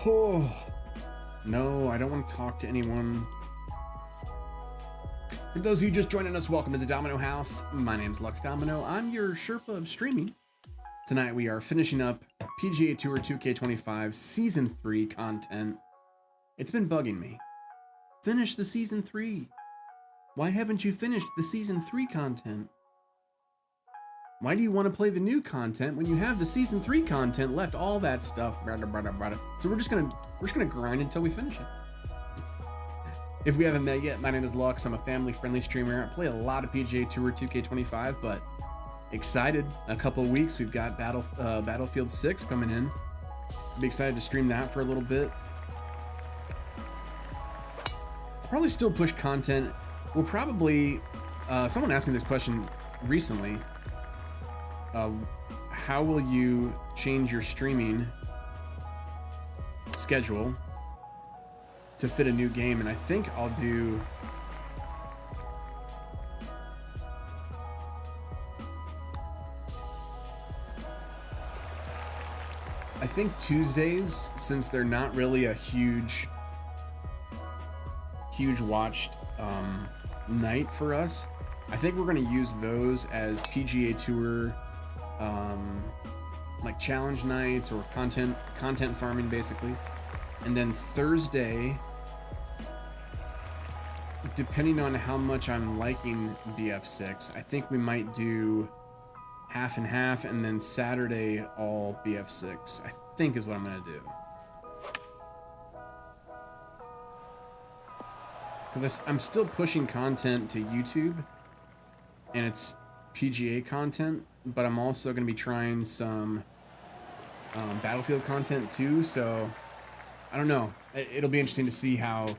Oh, no, I don't want to talk to anyone. For those of you just joining us, welcome to the Domino House. My name's Lux Domino. I'm your Sherpa of streaming. Tonight we are finishing up PGA Tour 2K25 Season 3 content. It's been bugging me. Finish the Season 3. Why haven't you finished the Season 3 content? Why do you want to play the new content when you have the Season 3 content left? All that stuff. So we're just gonna grind until we finish it. If we haven't met yet, my name is Lux. I'm a family-friendly streamer. I play a lot of PGA Tour 2K25, but excited. A couple of weeks, we've got Battlefield 6 coming in. I'll be excited to stream that for a little bit. I'll probably still push content. We'll probably... someone asked me this question recently. How will you change your streaming schedule to fit a new game? And I think I'll do... I think Tuesdays, since they're not really a huge watched night for us, I think we're going to use those as PGA Tour like challenge nights or content farming, basically. And then Thursday, depending on how much I'm liking BF6, I think we might do half and half, and then Saturday all BF6, I think is what I'm gonna do. Because I'm still pushing content to YouTube, and it's PGA content, but I'm also gonna be trying some Battlefield content too, so I don't know. It'll be interesting to see how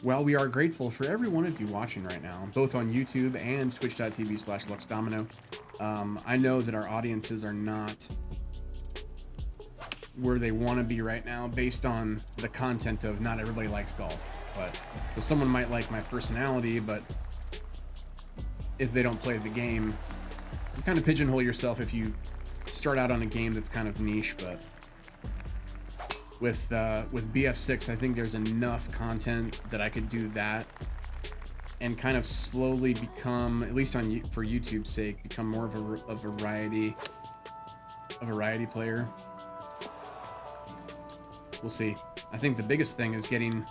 while we are grateful for every one of you watching right now, both on YouTube and twitch.tv/luxdomino, I know that our audiences are not where they want to be right now based on the content of not everybody likes golf. But so someone might like my personality, but if they don't play the game, you kind of pigeonhole yourself if you start out on a game that's kind of niche. But with BF6, I think there's enough content that I could do that and kind of slowly become, at least for YouTube's sake, become more of a variety player. We'll see. I think the biggest thing is getting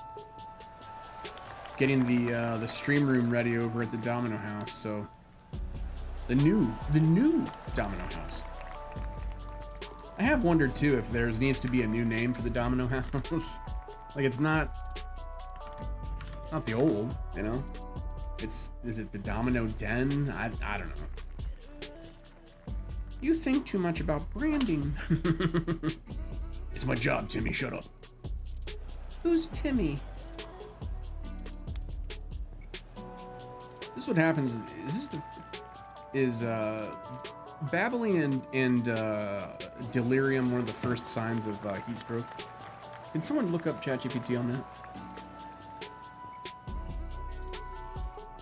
the stream room ready over at the Domino House. So the new Domino House. I have wondered too if there needs to be a new name for the Domino House. Like, it's not the old, you know? Is it the Domino Den? I don't know. You think too much about branding. It's my job, Timmy, shut up. Who's Timmy? This is what happens. Is babbling and delirium one of the first signs of heat stroke? Can someone look up ChatGPT on that?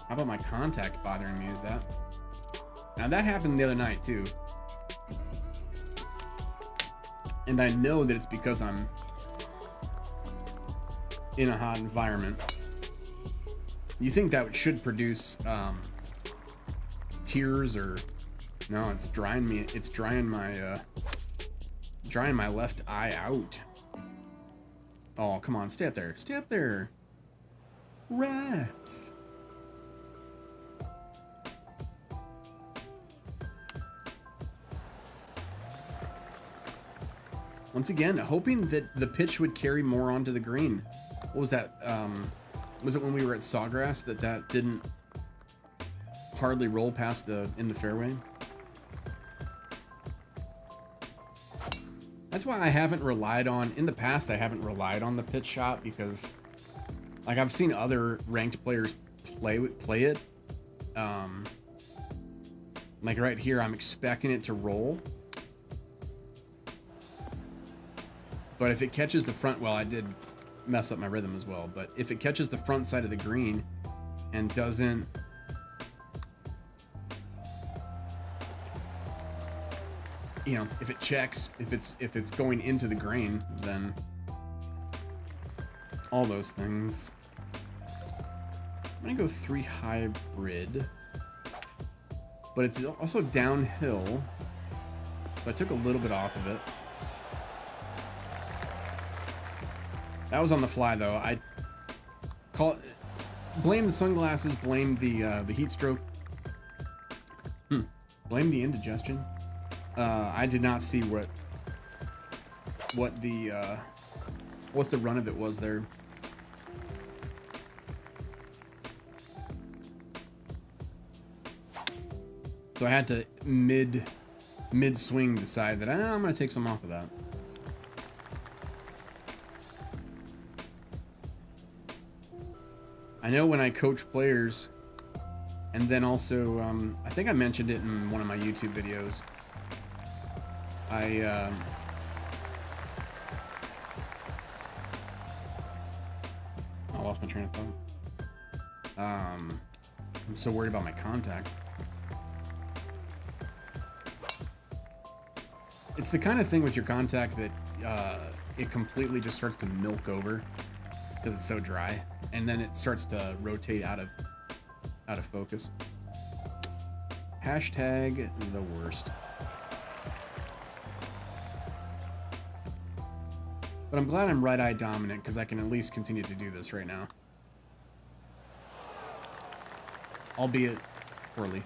How about my contact bothering me? Is that? Now that happened the other night too. And I know that it's because I'm in a hot environment. You think that should produce tears, or no? It's drying me. It's drying my left eye out. Oh, come on, stay up there. Stay up there. Rats. Once again, hoping that the pitch would carry more onto the green. What was that? Was it when we were at Sawgrass that didn't hardly roll past in the fairway? That's why I haven't relied on, in the past, I haven't relied on the pitch shot, because like I've seen other ranked players play it. Like right here, I'm expecting it to roll. But if it catches the front, well, I did mess up my rhythm as well, but if it catches the front side of the green and doesn't, you know, if it checks, if it's going into the grain, then all those things. I'm gonna go 3 hybrid, but it's also downhill, so I took a little bit off of it. That was on the fly though. I blame the sunglasses, blame the heat stroke, blame the indigestion. I did not see what the run of it was there. So I had to mid swing decide that I'm gonna take some off of that. I know when I coach players, and then also, I think I mentioned it in one of my YouTube videos. I lost my train of thought. I'm so worried about my contact. It's the kind of thing with your contact that it completely just starts to milk over because it's so dry, and then it starts to rotate out of focus. Hashtag the worst. But I'm glad I'm right eye dominant, because I can at least continue to do this right now. Albeit poorly.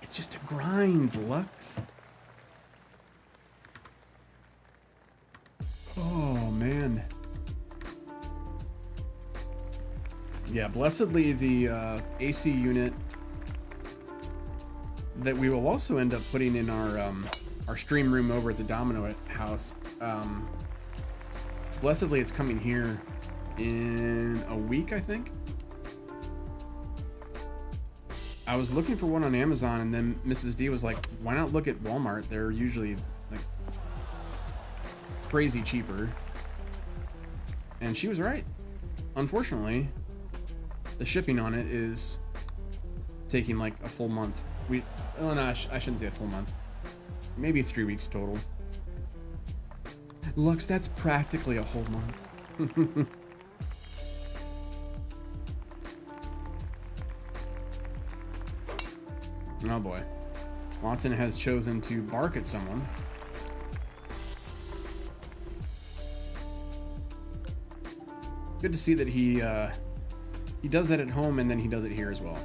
It's just a grind, Lux. Oh, man. Yeah, blessedly the AC unit that we will also end up putting in our stream room over at the Domino House. Blessedly it's coming here, in a week, I think. I was looking for one on Amazon, and then Mrs. D was like, why not look at Walmart? They're usually like crazy cheaper. And she was right. Unfortunately, the shipping on it is taking like a full month. Oh no, I shouldn't say a full month. Maybe 3 weeks total. Lux, that's practically a whole month. Oh boy. Watson has chosen to bark at someone. Good to see that he does that at home, and then he does it here as well.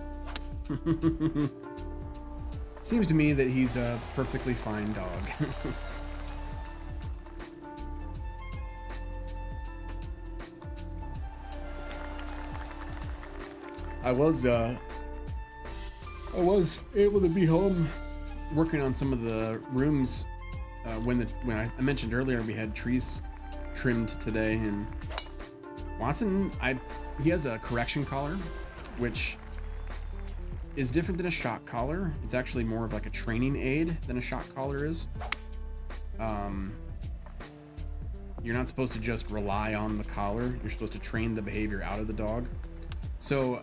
Seems to me that he's a perfectly fine dog. I was able to be home working on some of the rooms when I mentioned earlier we had trees trimmed today, and Watson, he has a correction collar, which is different than a shock collar. It's actually more of like a training aid than a shock collar is. You're not supposed to just rely on the collar. You're supposed to train the behavior out of the dog. So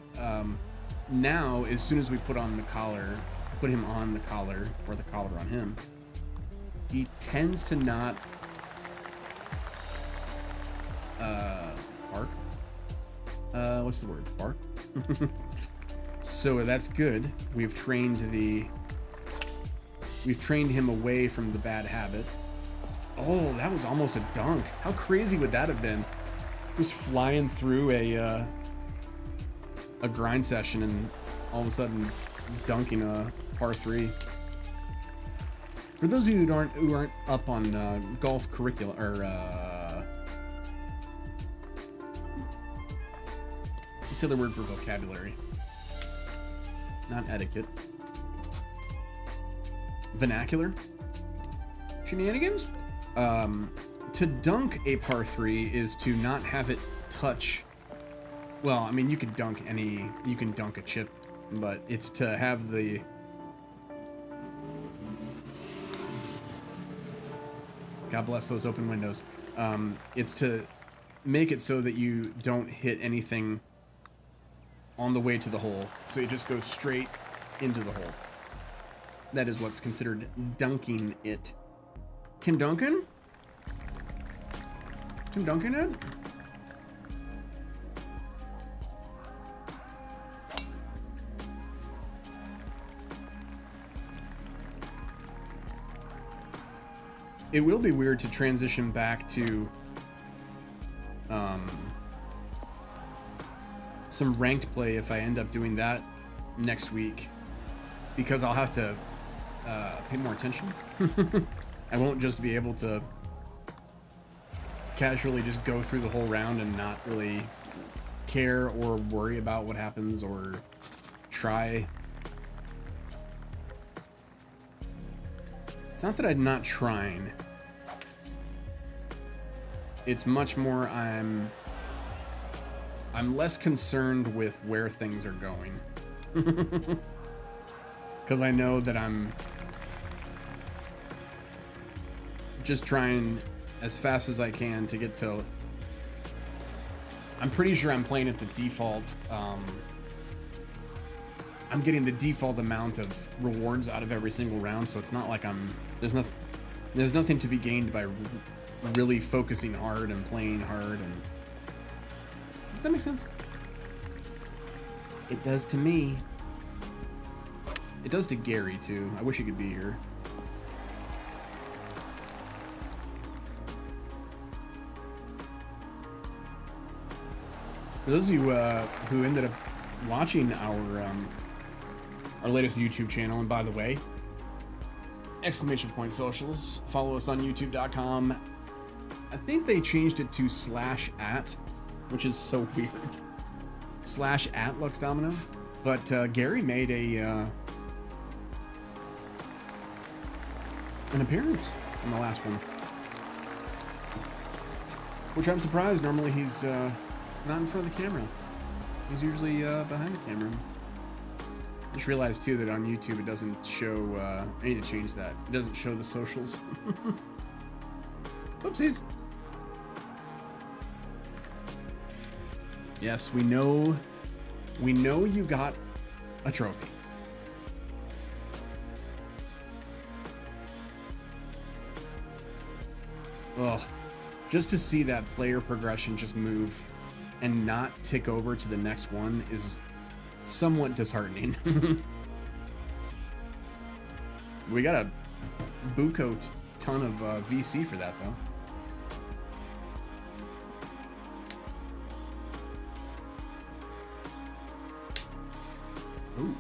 now, as soon as we put him on the collar, or the collar on him, he tends to not bark. What's the word? Bark? So that's good. We've trained him away from the bad habit. Oh, that was almost a dunk. How crazy would that have been? Just flying through a grind session and all of a sudden dunking a par 3. For those of you who aren't up on golf curricula, or what's the other word for vocabulary? Not etiquette. Vernacular? Shenanigans? To dunk a par 3 is to not have it touch. Well, I mean, you can dunk a chip, but it's to have the... God bless those open windows. It's to make it so that you don't hit anything on the way to the hole. So you just go straight into the hole. That is what's considered dunking it. Tim Duncan? Tim Duncan it? It will be weird to transition back to some ranked play if I end up doing that next week, because I'll have to pay more attention. I won't just be able to casually just go through the whole round and not really care or worry about what happens or try. It's not that I'm not trying. It's much more I'm less concerned with where things are going. Because I know that I'm just trying as fast as I can to get to... I'm pretty sure I'm playing at the default. I'm getting the default amount of rewards out of every single round, so it's not like there's nothing to be gained by really focusing hard and playing hard. And does that make sense? It does to me. It does to Gary too. I wish he could be here. For those of you who ended up watching our latest YouTube channel, and by the way, !socials, follow us on youtube.com. I think they changed it to /@, which is so weird. /@LuxDomino. But Gary made an appearance in the last one, which I'm surprised. Normally he's not in front of the camera. He's usually behind the camera. Just realized too that on YouTube it doesn't show. I need to change that. It doesn't show the socials. Oopsies. Yes, we know. We know you got a trophy. Ugh. Just to see that player progression just move and not tick over to the next one is somewhat disheartening. We got a buco ton of VC for that though. Ooh.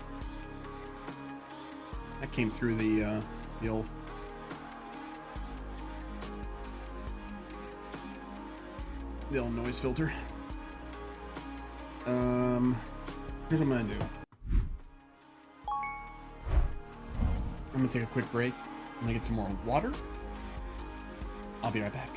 That came through the old noise filter. Here's what I'm gonna do. I'm gonna take a quick break. I'm gonna get some more water. I'll be right back.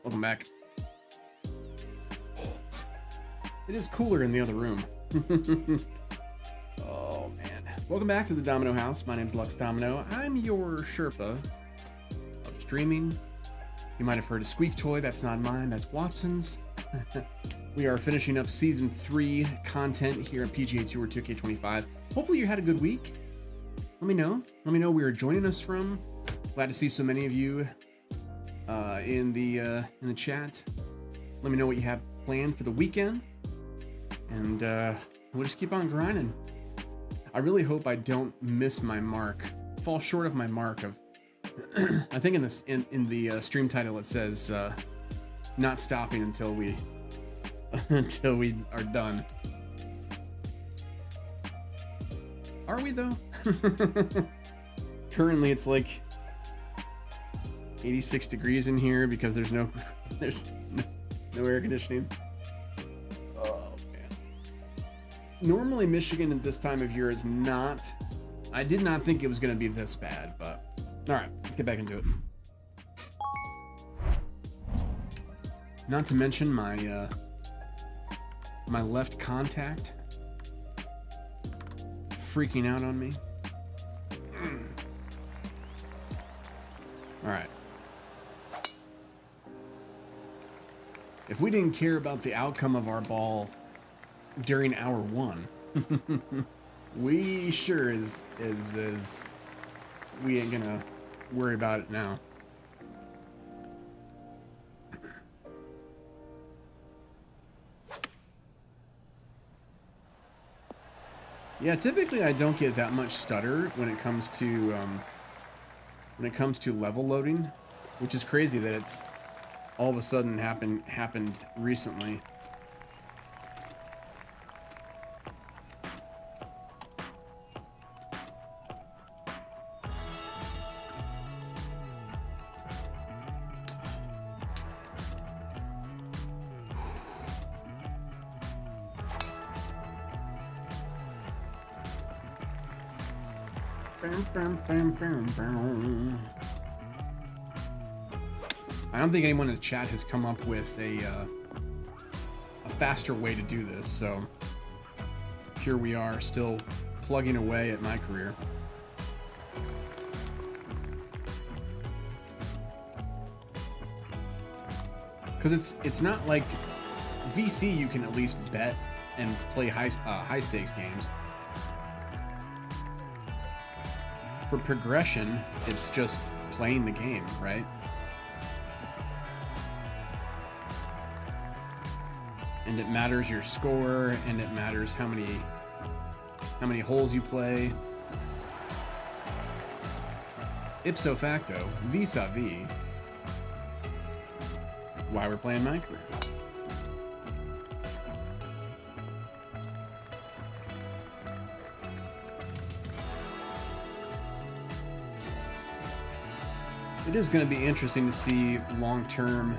Welcome back. It is cooler in the other room. Oh man. Welcome back to the Domino House. My name's Lux Domino. I'm your Sherpa of streaming. You might have heard a squeak toy. That's not mine, that's Watson's. We are finishing up season 3 content here at PGA Tour 2K25. Hopefully you had a good week. Let me know. Let me know where you're joining us from. Glad to see so many of you in the chat. Let me know what you have planned for the weekend, and we'll just keep on grinding. I really hope I don't miss my mark, fall short of my mark of. I think in this in the stream title it says not stopping until we until we are done. Are we though? Currently it's like 86 degrees in here because there's no air conditioning. Oh man. Normally Michigan at this time of year is not. I did not think it was going to be this bad, but all right, let's get back into it. Not to mention my my left contact freaking out on me. All right. If we didn't care about the outcome of our ball during hour 1, we sure is we ain't gonna worry about it now. Yeah, typically I don't get that much stutter when it comes to level loading, which is crazy that it's all of a sudden happened recently. I don't think anyone in the chat has come up with a faster way to do this, so here we are, still plugging away at my career. Because it's not like VC. You can at least bet and play high stakes games. For progression, it's just playing the game, right? And it matters your score, and it matters how many holes you play. Ipso facto, vis-a-vis, why we're playing my career. It is going to be interesting to see long term.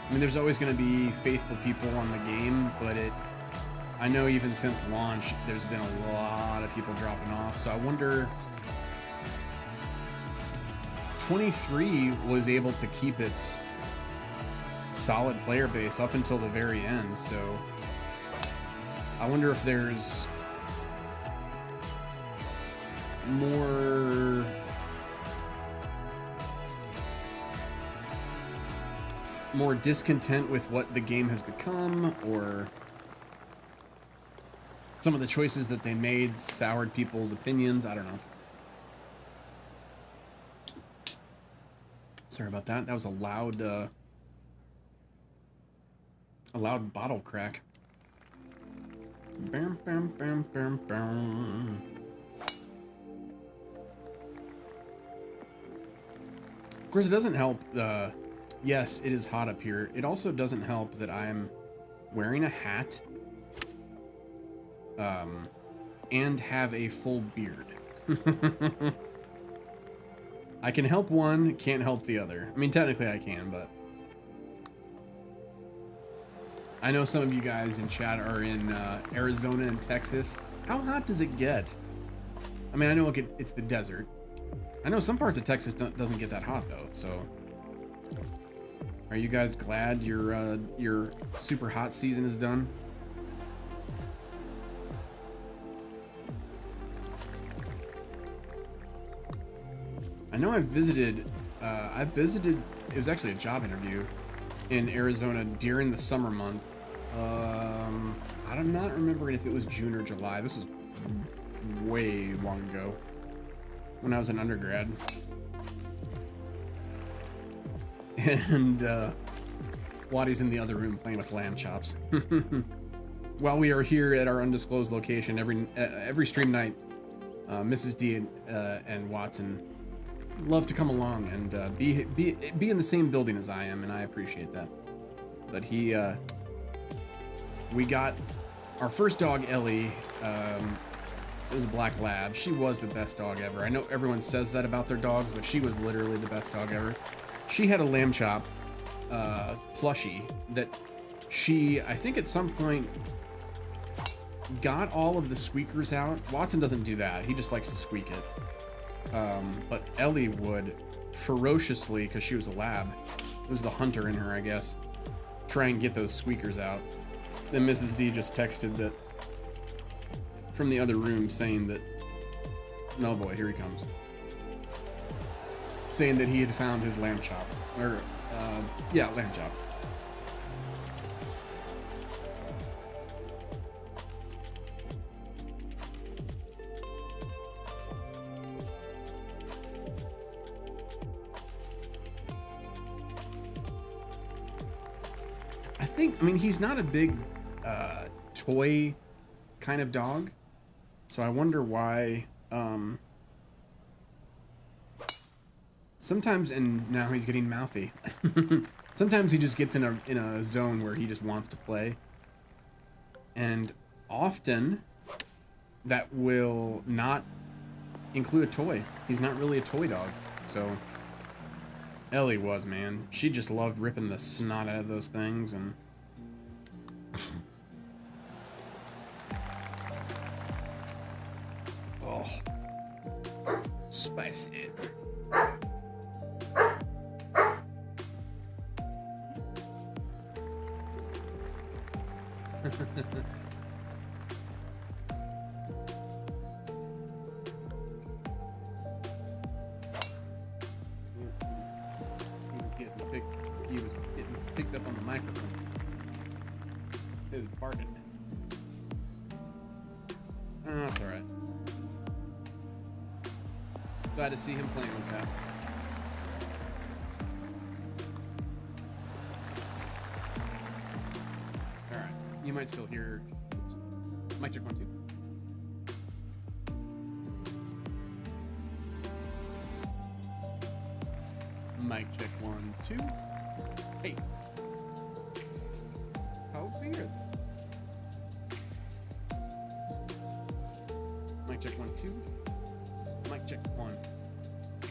I mean, there's always going to be faithful people on the game, but I know even since launch, there's been a lot of people dropping off. So I wonder, 23 was able to keep its solid player base up until the very end. So I wonder if there's more discontent with what the game has become, or some of the choices that they made soured people's opinions. I don't know. Sorry about that. That was a loud bottle crack. Bam, bam, bam, bam, bam. Of course, it doesn't help. Yes, it is hot up here. It also doesn't help that I'm wearing a hat and have a full beard. I can help one, can't help the other. I mean, technically I can, but I know some of you guys in chat are in Arizona and Texas. How hot does it get? I mean, I know it's the desert. I know some parts of Texas doesn't get that hot though, so are you guys glad your super hot season is done? I know I visited, it was actually a job interview in Arizona during the summer month. I'm not remembering if it was June or July. This was way long ago when I was an undergrad. And Wattie's in the other room playing with lamb chops. While we are here at our undisclosed location, every stream night, Mrs. D and Watson love to come along and be in the same building as I am, and I appreciate that. But we got our first dog, Ellie. It was a black lab. She was the best dog ever. I know everyone says that about their dogs, but she was literally the best dog ever. She had a lamb chop plushie that she, I think at some point, got all of the squeakers out. Watson doesn't do that. He just likes to squeak it. But Ellie would ferociously, because she was a lab, it was the hunter in her, I guess, try and get those squeakers out. Then Mrs. D just texted that from the other room saying that, no boy, here he comes. Saying that he had found his lamb chop. Or, yeah, lamb chop. I mean, he's not a big toy kind of dog. So I wonder why, sometimes, and now he's getting mouthy. Sometimes he just gets in a zone where he just wants to play. And often that will not include a toy. He's not really a toy dog. So Ellie was, man. She just loved ripping the snot out of those things. And oh, spicy. He was getting picked up on the microphone. His barking. Oh, that's alright. Glad to see him playing with that. Alright. You might still hear. Oops. Mic check 1, 2. Mic check 1, 2. Hey. How weird. Mic check 1, 2. Mic check 1.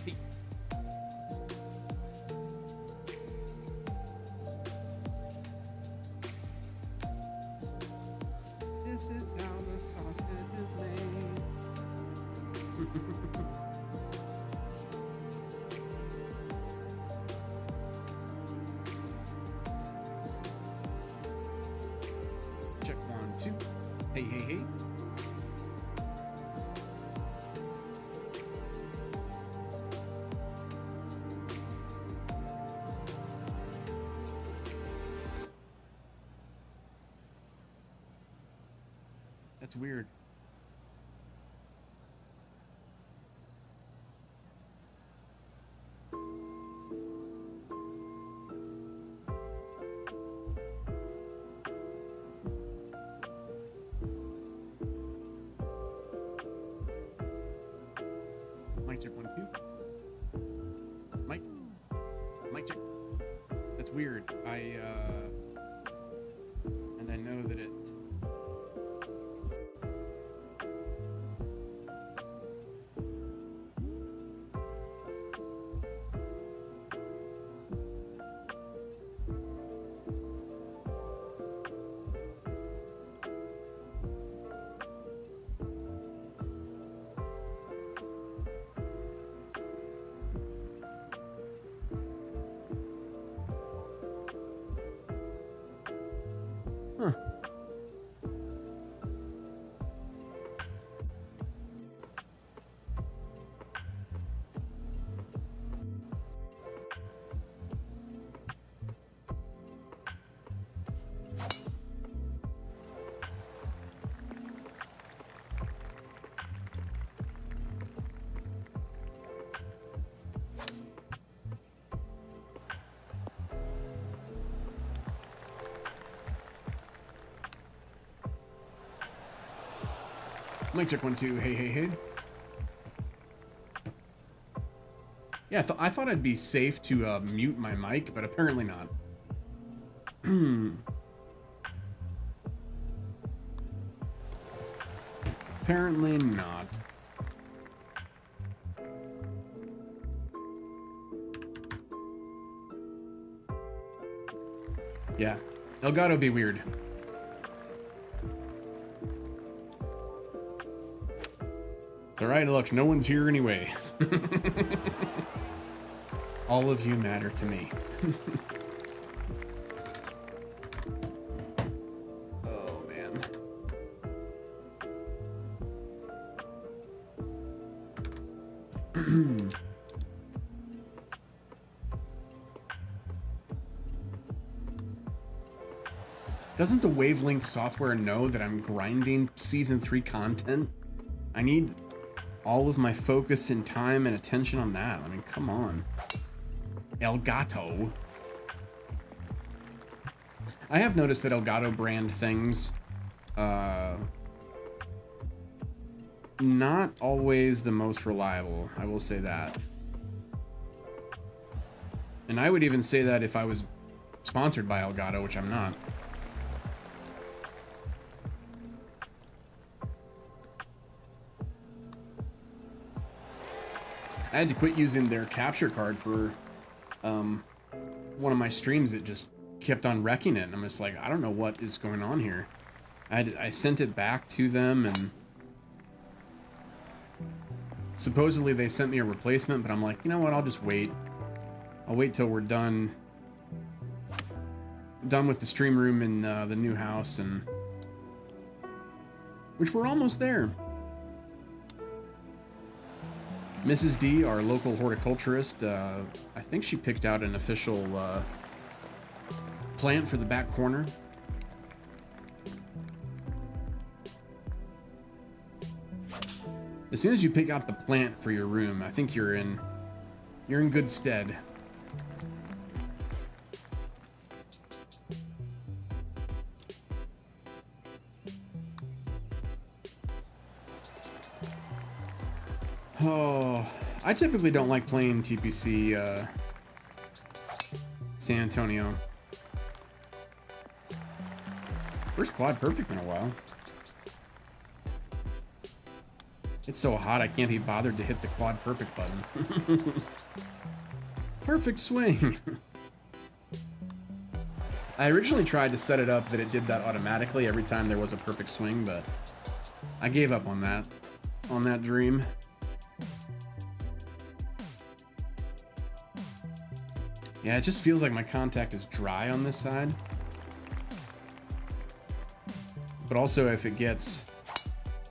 Hey. This is how the sausage is made. Check 1, 2. Hey, hey, hey. That's weird. Mic check 1, 2. Mic check. That's weird. And I know that it. Huh. Mic check 1, 2. Hey, hey, hey. Yeah, I thought I'd be safe to mute my mic, but apparently not. Apparently not. Yeah, Elgato be weird. It's alright, look, no one's here anyway. All of you matter to me. Oh, man. Doesn't the Wavelink software know that I'm grinding Season 3 content? I need all of my focus and time and attention on that. I mean, come on. Elgato. I have noticed that Elgato brand things not always the most reliable, I will say that. And I would even say that if I was sponsored by Elgato, which I'm not. I had to quit using their capture card for one of my streams. It just kept on wrecking it, and I'm just like, I don't know what is going on here. I sent it back to them, and supposedly they sent me a replacement, but I'm like, you know what, I'll just wait. I'll wait till we're done with the stream room in the new house, and which we're almost there. Mrs. D, our local horticulturist, I think she picked out an official plant for the back corner. As soon as you pick out the plant for your room, I think you're in good stead. Oh, I typically don't like playing TPC San Antonio. First quad perfect in a while. It's so hot I can't be bothered to hit the quad perfect button. Perfect swing. I originally tried to set it up that it did that automatically every time there was a perfect swing, but I gave up on that dream. Yeah, it just feels like my contact is dry on this side. But also if it gets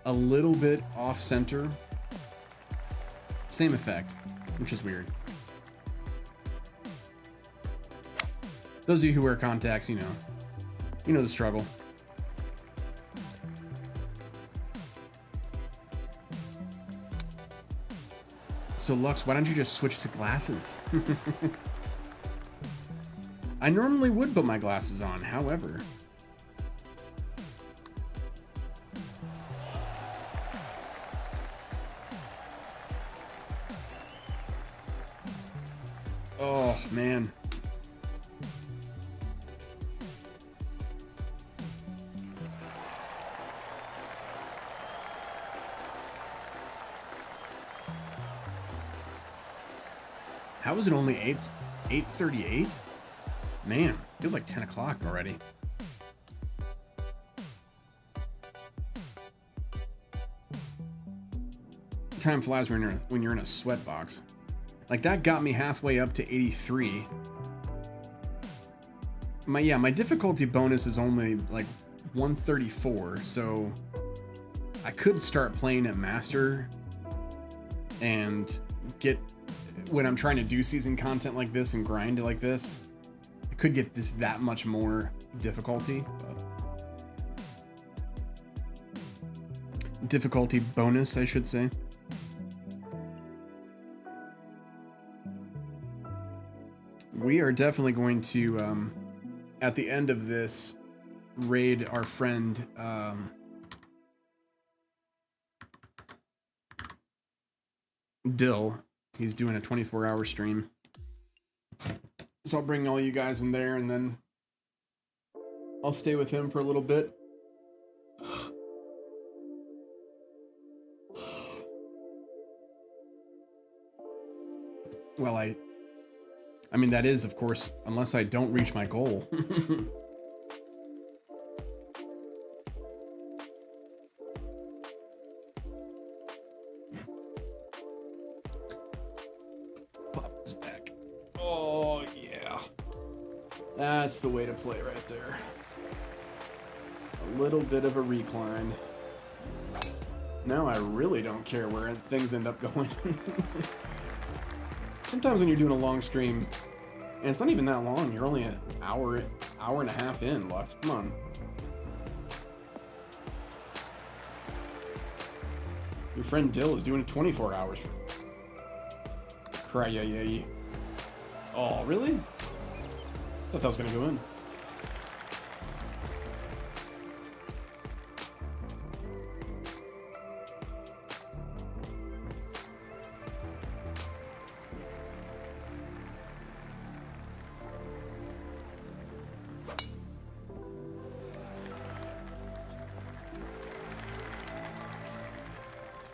a little bit off center, same effect, which is weird. Those of you who wear contacts, you know the struggle. So Lux, why don't you just switch to glasses? I normally would put my glasses on, however. Oh, man. How is it only 8:38? Man, feels like 10 o'clock already. Time flies when you're in a sweat box. Like that got me halfway up to 83. My difficulty bonus is only like 134, so I could start playing at master and get, when I'm trying to do season content like this and grind it like this, I could get this that much more difficulty. Difficulty bonus, I should say. We are definitely going to, at the end of this, raid our friend, Dill. He's doing a 24-hour stream. So I'll bring all you guys in there, and then I'll stay with him for a little bit. Well, I mean, that is, of course, unless I don't reach my goal. Pop this back. Oh, yeah. That's the way to play right there. A little bit of a recline. Now I really don't care where things end up going. Sometimes when you're doing a long stream, and it's not even that long, you're only an hour and a half in, Lux. Come on. Your friend Dill is doing it 24 hours. Cry-yay-yay. Oh, really? Thought that was gonna go in.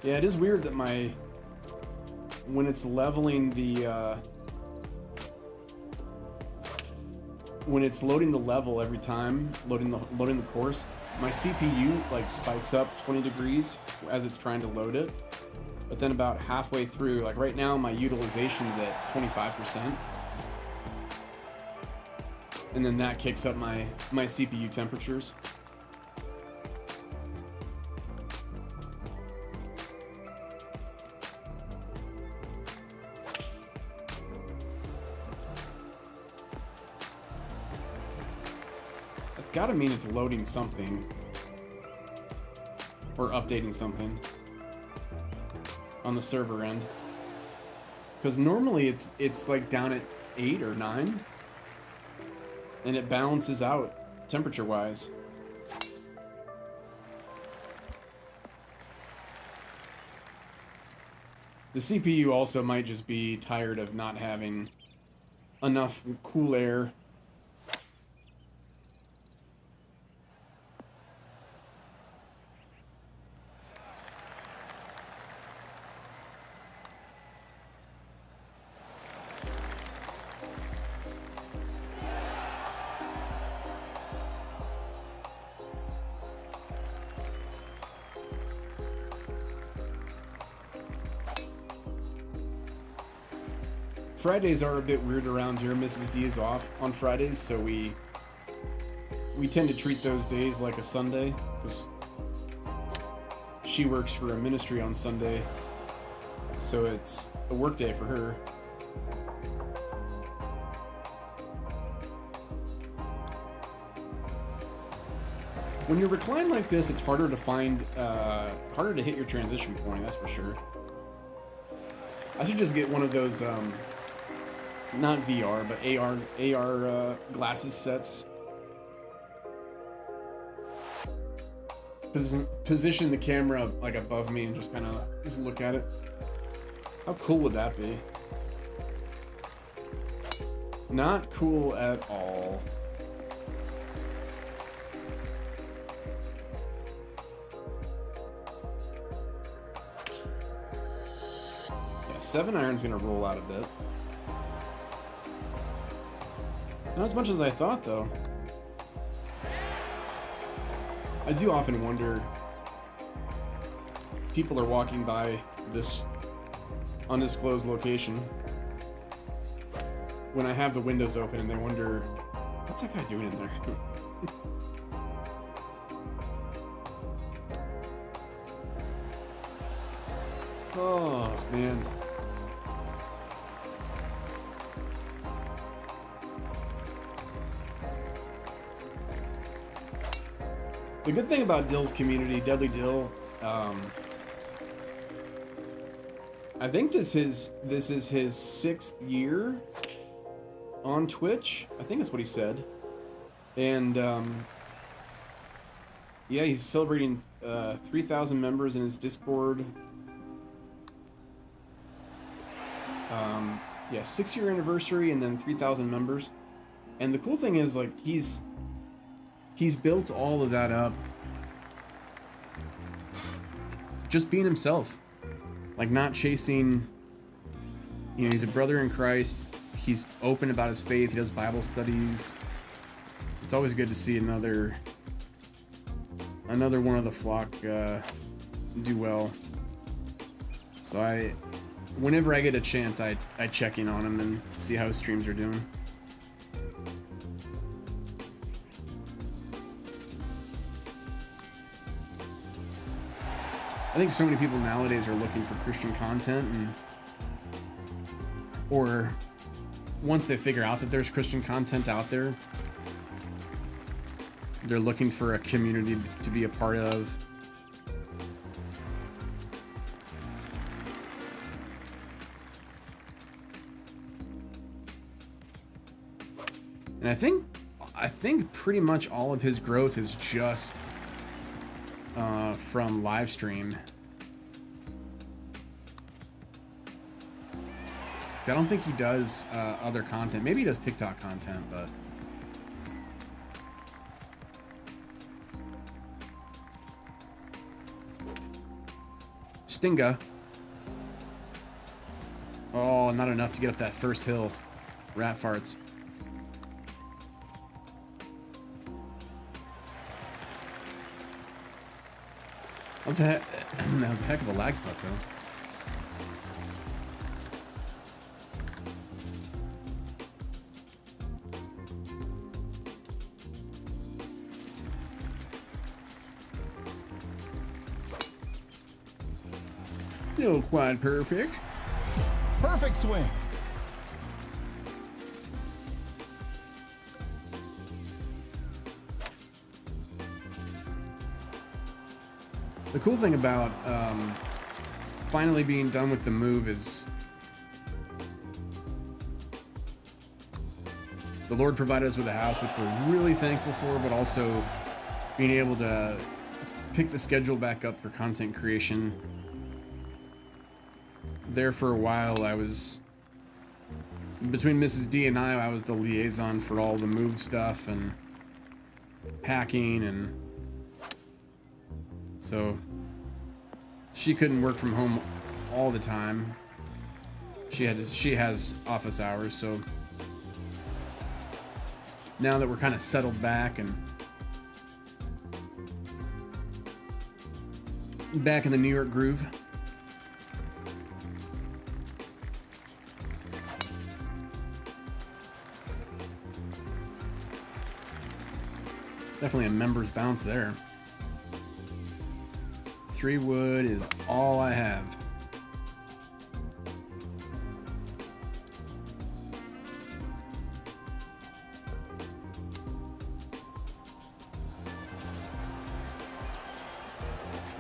Yeah, it is weird that when it's leveling the, when it's loading the level every time, loading the course, my CPU like spikes up 20 degrees as it's trying to load it. But then about halfway through, like right now, my utilization's at 25%. And then that kicks up my CPU temperatures. That's gotta mean it's loading something. Or updating something on the server end. Because normally it's like down at 8 or 9. And it balances out temperature-wise. The CPU also might just be tired of not having enough cool air. Fridays are a bit weird around here. Mrs. D is off on Fridays, so we tend to treat those days like a Sunday, because she works for a ministry on Sunday, so it's a work day for her. When you recline like this, it's harder to find, harder to hit your transition point, that's for sure. I should just get one of those, not VR, but AR glasses sets. Position the camera like above me and just kind of just look at it. How cool would that be? Not cool at all. Yeah, 7-iron's gonna roll out a bit. Not as much as I thought, though. I do often wonder, people are walking by this undisclosed location when I have the windows open and they wonder, what's that guy doing in there? Oh, man. The good thing about Dill's community, Deadly Dill, I think this is his 6th year on Twitch. I think that's what he said. And yeah, he's celebrating 3,000 members in his Discord. Yeah, 6-year anniversary and then 3,000 members. And the cool thing is, like, he's built all of that up just being himself, like not chasing, you know, he's a brother in Christ, he's open about his faith, he does Bible studies. It's always good to see another one of the flock do well. So whenever I get a chance, I check in on him and see how his streams are doing. I think so many people nowadays are looking for Christian content, or once they figure out that there's Christian content out there, they're looking for a community to be a part of. And I think pretty much all of his growth is just from live stream. I don't think he does other content. Maybe he does TikTok content, but Stinga. Oh, not enough to get up that first hill. Rat farts. That was a heck of a lag putt, though. No, quite perfect. Perfect swing. The cool thing about finally being done with the move is the Lord provided us with a house, which we're really thankful for, but also being able to pick the schedule back up for content creation. There for a while, I was between Mrs. D and I was the liaison for all the move stuff and packing, and so she couldn't work from home all the time. She has office hours, so now that we're kind of settled back and back in the New York groove, definitely a member's bounce there. 3 wood is all I have.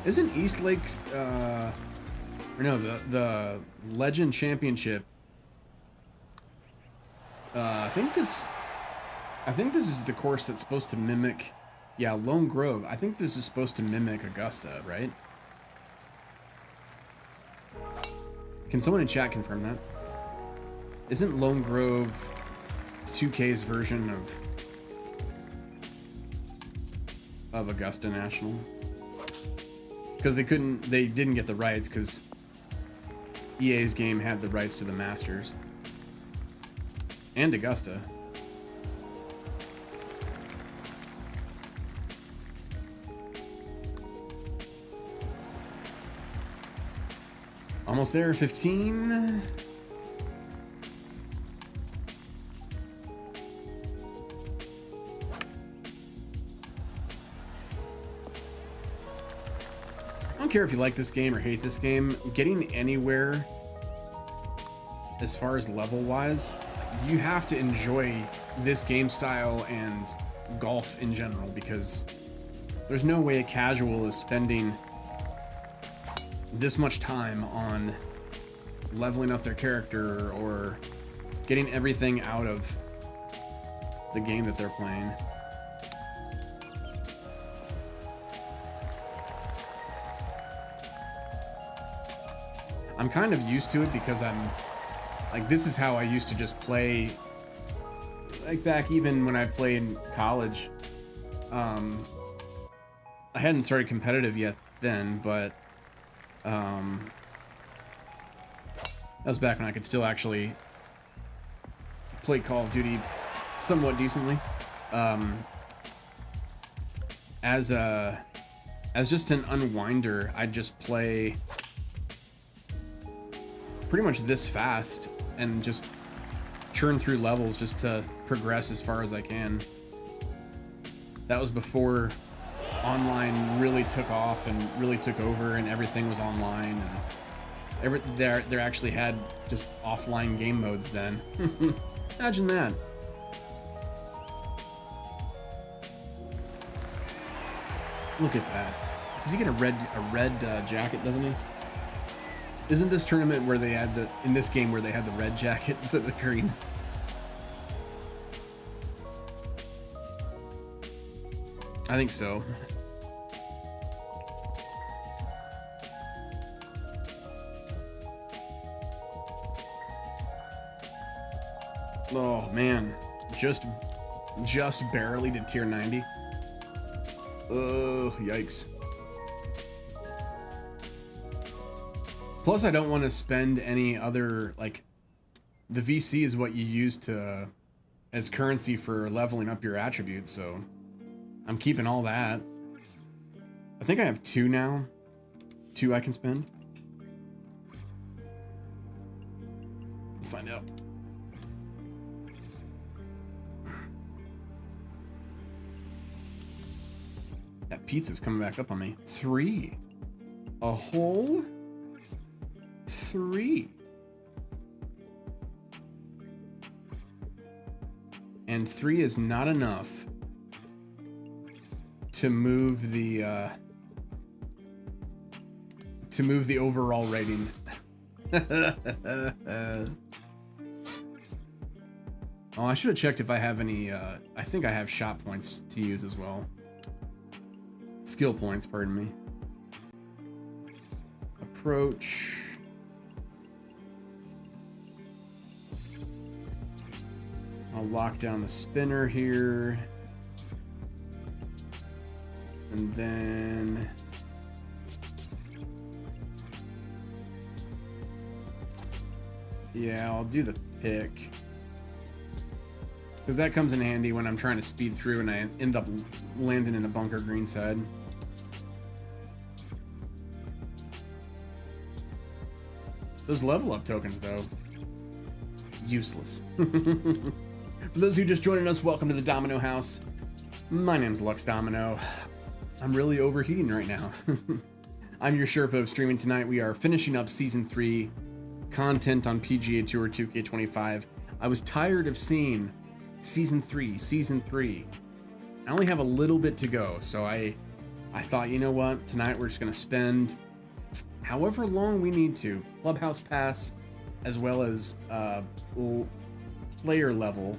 Isn't East Lakes, or no, the Legend Championship? I think this is the course that's supposed to mimic, yeah, Lone Grove. I think this is supposed to mimic Augusta, right? Can someone in chat confirm that? Isn't Lone Grove 2K's version of Augusta National? Because they didn't get the rights because EA's game had the rights to the Masters and Augusta. Almost there, 15. I don't care if you like this game or hate this game. Getting anywhere as far as level-wise, you have to enjoy this game style and golf in general, because there's no way a casual is spending this much time on leveling up their character or getting everything out of the game that they're playing. I'm kind of used to it because I'm like, this is how I used to just play, like back even when I played in college. I hadn't started competitive yet then, but that was back when I could still actually play Call of Duty somewhat decently. As just an unwinder, I'd just play pretty much this fast and just churn through levels just to progress as far as I can. That was before online really took off and really took over and everything was online, and there actually had just offline game modes then. Imagine that. Look at that. Does he get a red jacket, doesn't he? Isn't this tournament where they had in this game where they had the red jacket instead of the green? I think so. Oh man, just barely did tier 90. Oh, yikes. Plus, I don't want to spend any other, like, the VC is what you use to as currency for leveling up your attributes, so I'm keeping all that. I think I have 2 now. 2 I can spend. Let's find out. That pizza's coming back up on me. 3. A whole 3. And 3 is not enough to move the overall rating. Oh, I should have checked if I have any, I think I have shot points to use as well. Skill points, pardon me. Approach. I'll lock down the spinner here. And then... yeah, I'll do the pick. Because that comes in handy when I'm trying to speed through and I end up landing in a bunker greenside. Those level up tokens, though, useless. For those who just joining us, welcome to the Domino House. My name's Lux Domino. I'm really overheating right now. I'm your Sherpa of streaming tonight. We are finishing up Season 3 content on PGA Tour 2K25. I was tired of seeing Season 3. I only have a little bit to go, so I thought, you know what? Tonight we're just going to spend however long we need to. Clubhouse Pass, as well as player level,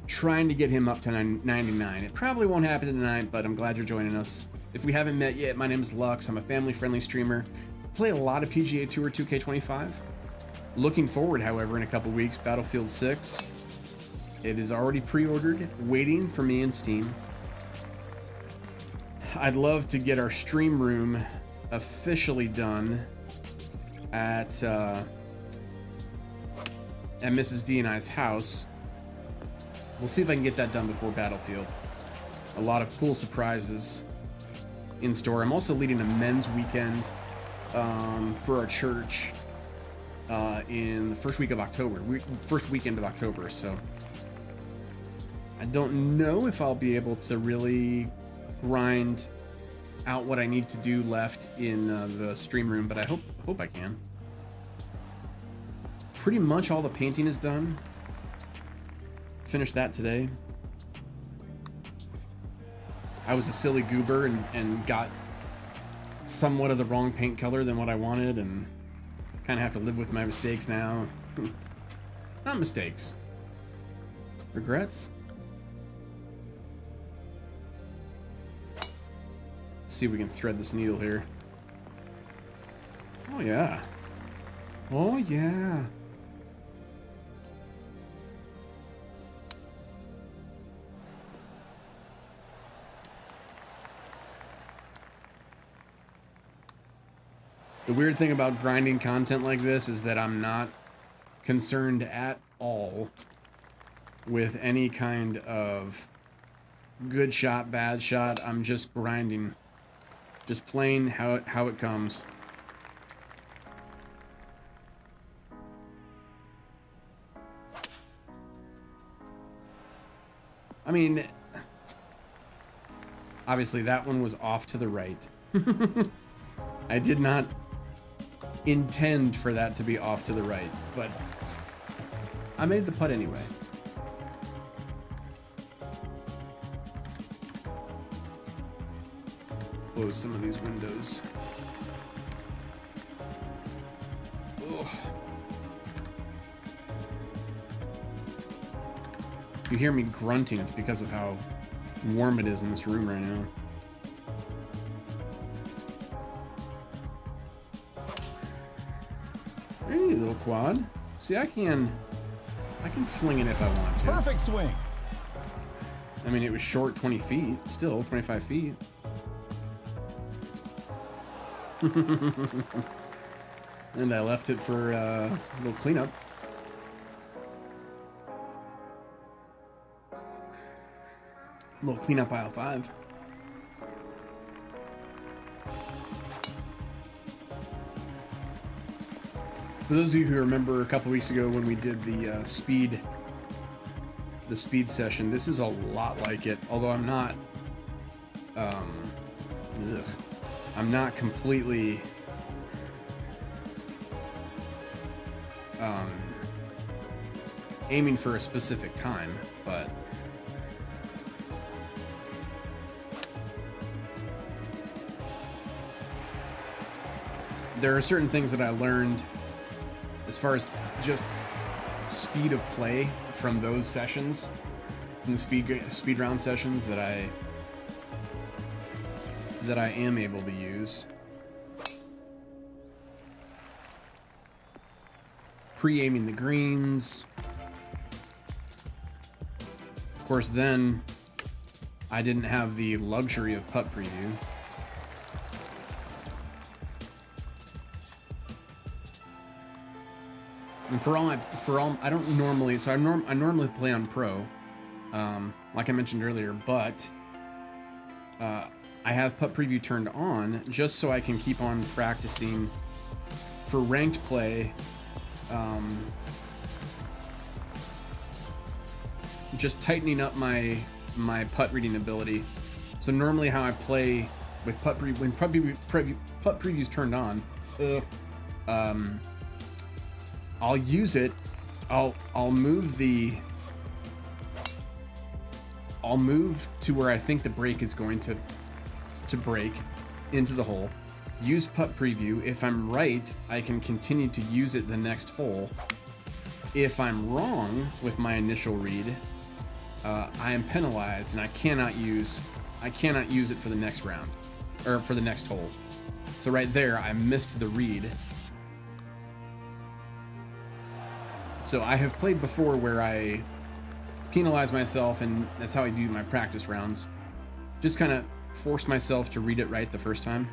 trying to get him up to 99. It probably won't happen tonight, but I'm glad you're joining us. If we haven't met yet, my name is Lux. I'm a family-friendly streamer. Play a lot of PGA Tour 2K25. Looking forward, however, in a couple weeks, Battlefield 6. It is already pre-ordered, waiting for me in Steam. I'd love to get our stream room officially done at Mrs. D and I's house. We'll see if I can get that done before Battlefield. A lot of cool surprises in store. I'm also leading a men's weekend for our church in the first week of October. First weekend of October, so I don't know if I'll be able to really grind out what I need to do left in the stream room, but I hope I can. Pretty much all the painting is done. Finished that today. I was a silly goober and got somewhat of the wrong paint color than what I wanted, and kind of have to live with my mistakes now. Not mistakes. Regrets? Let's see if we can thread this needle here. Oh yeah. Oh yeah. The weird thing about grinding content like this is that I'm not concerned at all with any kind of good shot, bad shot. I'm just grinding. Just playing how it comes. I mean, obviously that one was off to the right. I did not intend for that to be off to the right, but I made the putt anyway. Close some of these windows. Ugh. If you hear me grunting, it's because of how warm it is in this room right now. Hey, little quad. See, I can sling it if I want to. Perfect swing. I mean, it was short 20 feet, still 25 feet. And I left it for a little cleanup. A little cleanup aisle 5. For those of you who remember a couple weeks ago when we did the speed session, this is a lot like it. Although I'm not, I'm not completely aiming for a specific time, but there are certain things that I learned as far as just speed of play from those sessions, from the speed round sessions, that I am able to use. Pre-aiming the greens. Of course, then I didn't have the luxury of putt preview. And I don't normally, so I normally play on pro, like I mentioned earlier, but I have putt preview turned on just so I can keep on practicing for ranked play. Just tightening up my putt reading ability. So normally how I play with putt preview, when putt preview's turned on, I'll use it. I'll move to where I think the break is going to break into the hole. Use putt preview. If I'm right, I can continue to use it the next hole. If I'm wrong with my initial read, I am penalized and I cannot use it for the next round or for the next hole. So right there, I missed the read. So I have played before where I penalize myself, and that's how I do my practice rounds. Just kind of force myself to read it right the first time.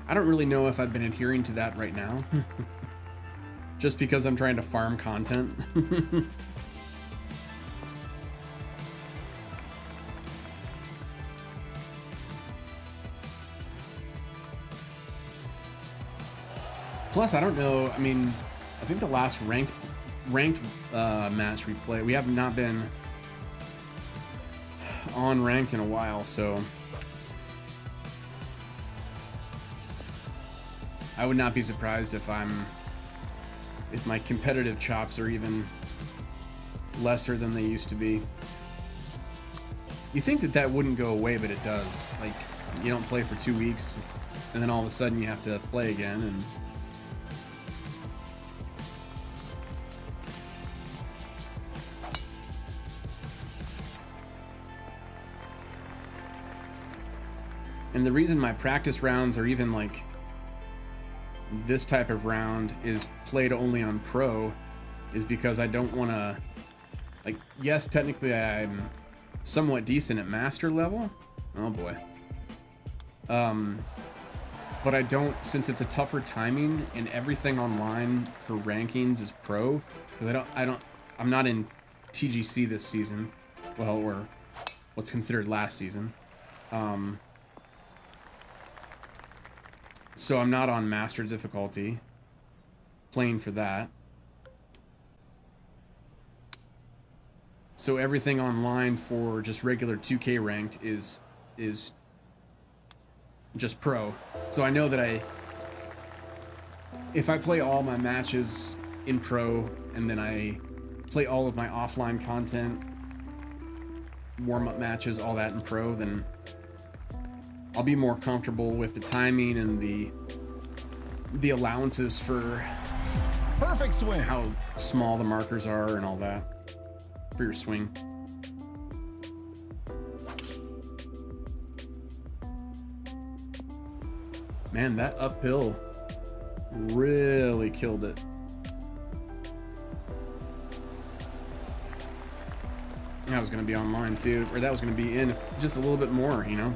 I don't really know if I've been adhering to that right now. Just because I'm trying to farm content. Plus, I don't know. I mean, I think the last ranked match we played, we have not been on ranked in a while, so I would not be surprised if my competitive chops are even lesser than they used to be. You think that wouldn't go away, but it does. Like, you don't play for 2 weeks, and then all of a sudden you have to play again, and the reason my practice rounds are even like this type of round is played only on pro is because I don't want to, like, yes, technically I'm somewhat decent at master level. Oh boy. But I don't, since it's a tougher timing and everything online for rankings is pro, because I'm not in TGC this season. Well, or what's considered last season. So I'm not on master difficulty playing for that. So everything online for just regular 2K ranked is just pro. So I know that if I play all my matches in pro and then I play all of my offline content, warm-up matches, all that in pro, then I'll be more comfortable with the timing and the allowances for Perfect swing. how small the markers are and all that for your swing. Man, that uphill really killed it. That was going to be online too, or that was going to be in just a little bit more, you know?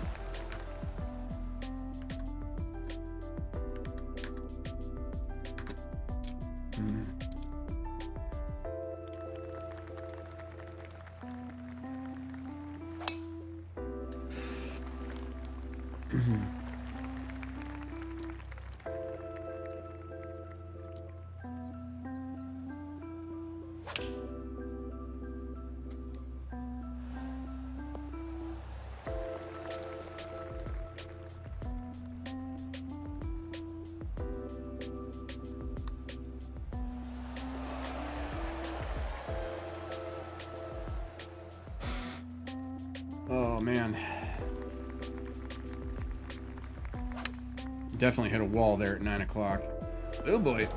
Oh, man. Definitely hit a wall there at 9 o'clock. Oh, boy.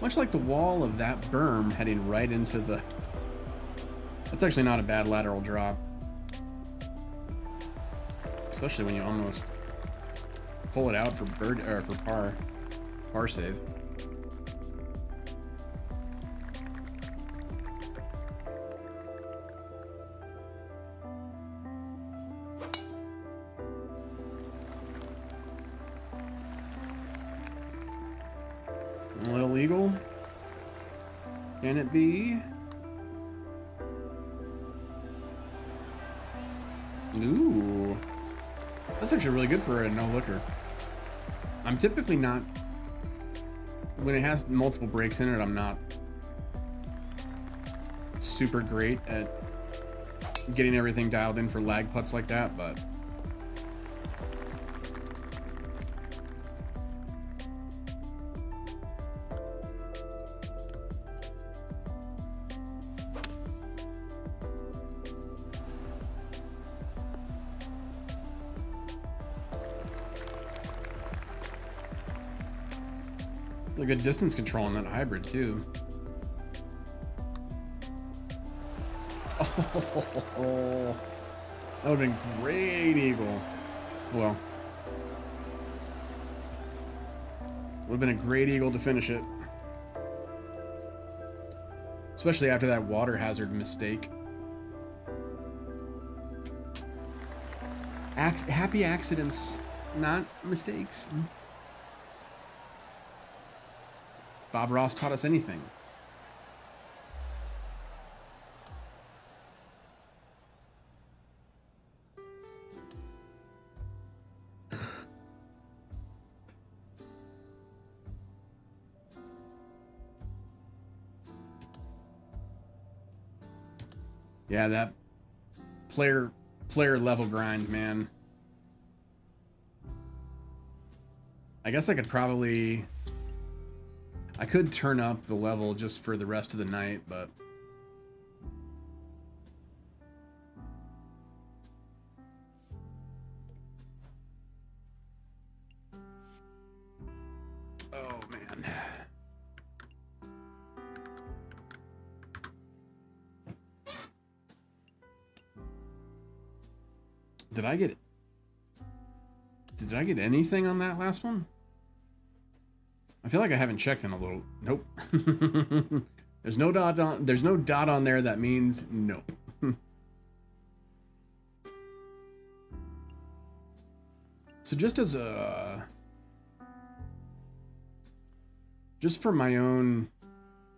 Much like the wall of that berm heading right into the... That's actually not a bad lateral drop. Especially when you almost pull it out for bird or for par save. A little eagle. Can it be? Ooh. That's actually really good for a no-looker. I'm typically not... When it has multiple breaks in it, I'm not super great at getting everything dialed in for lag putts like that, but... A good distance control on that hybrid too. Oh, that would have been great eagle. Well, would have been a great eagle to finish it, especially after that water hazard mistake. Happy accidents, not mistakes. Bob Ross taught us anything. Yeah, that player level grind, man. I guess I could turn up the level just for the rest of the night, but oh man. Did I get anything on that last one? I feel like I haven't checked in a little. Nope. There's no dot on there. That means nope. So just for my own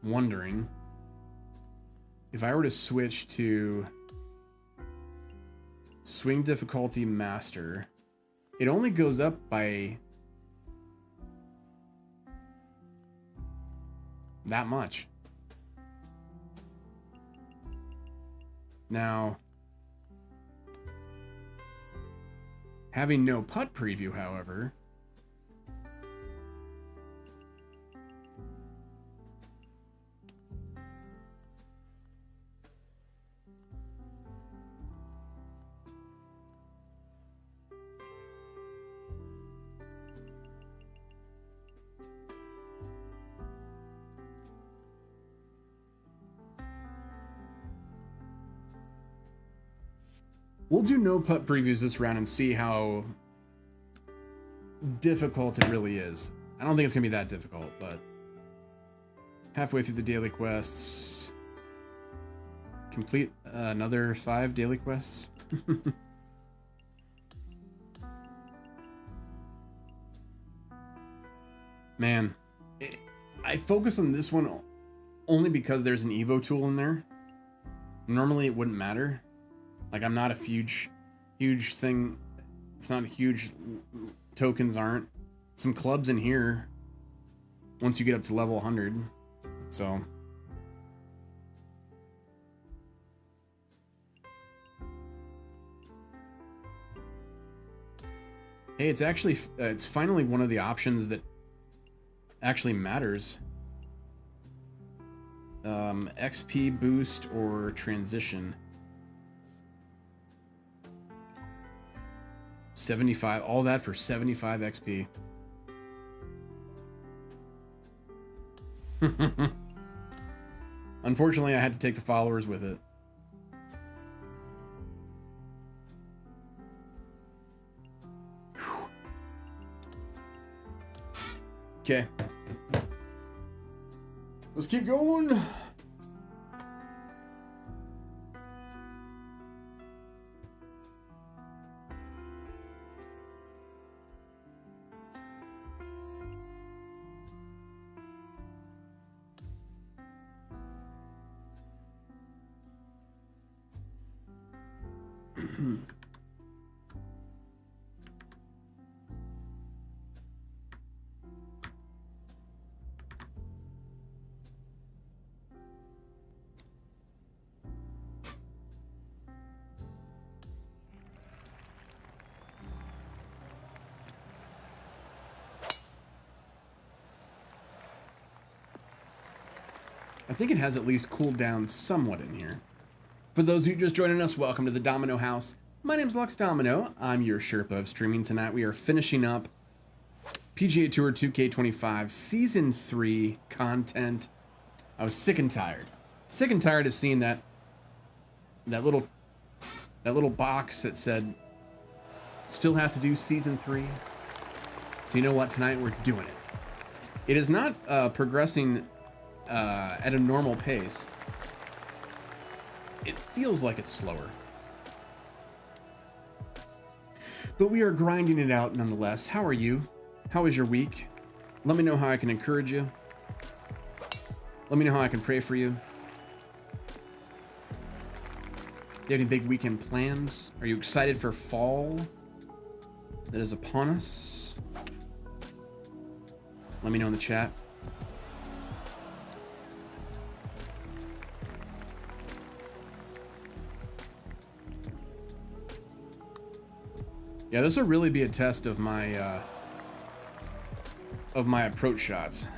wondering, if I were to switch to swing difficulty master, it only goes up by that much. Now, having no putt preview, however, we'll do no putt previews this round and see how difficult it really is. I don't think it's gonna be that difficult, but halfway through the daily quests, complete another 5 daily quests. Man, I focus on this one only because there's an Evo tool in there. Normally it wouldn't matter. Like, I'm not a huge fan It's not huge. Tokens aren't. Some clubs in here once you get up to level 100. So hey, it's actually it's finally one of the options that actually matters. XP boost or transition. 75, all that for 75 XP. Unfortunately, I had to take the followers with it. Okay. Let's keep going. I think it has at least cooled down somewhat in here. For those of you just joining us, welcome to the Domino House. My name's Lux Domino. I'm your Sherpa of streaming. Tonight we are finishing up PGA Tour 2K25 Season 3 content. I was sick and tired. Sick and tired of seeing that little box that said still have to do Season 3. So you know what? Tonight we're doing it. It is not progressing at a normal pace. It feels like it's slower. But we are grinding it out nonetheless. How are you? How was your week? Let me know how I can encourage you. Let me know how I can pray for you. Do you have any big weekend plans? Are you excited for fall that is upon us? Let me know in the chat. Yeah, this will really be a test of my approach shots.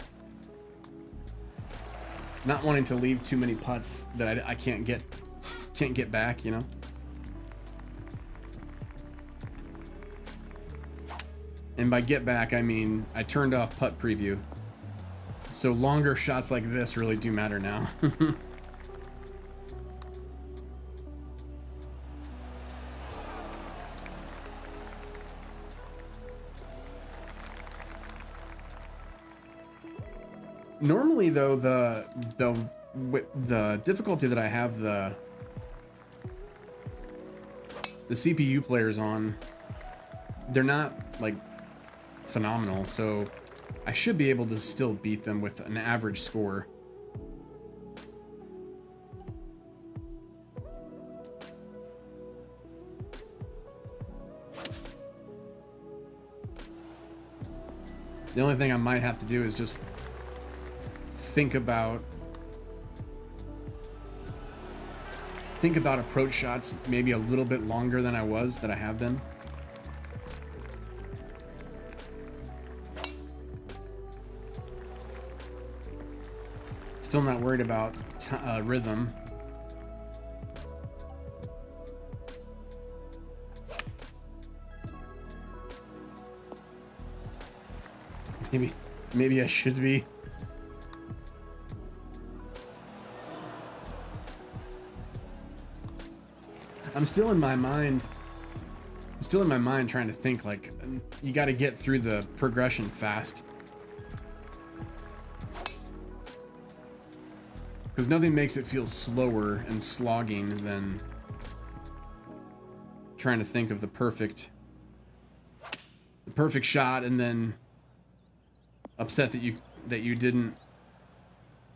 Not wanting to leave too many putts that I can't get back, you know. And by get back, I mean I turned off putt preview. So longer shots like this really do matter now. Normally, though, the difficulty that I have the CPU players on, they're not like phenomenal, so I should be able to still beat them with an average score. The only thing I might have to do is just think about approach shots maybe a little bit longer than I have been. Still not worried about rhythm. Maybe I should be. I'm still in my mind trying to think, like, you got to get through the progression fast. Because nothing makes it feel slower and slogging than trying to think of the perfect shot and then upset that you didn't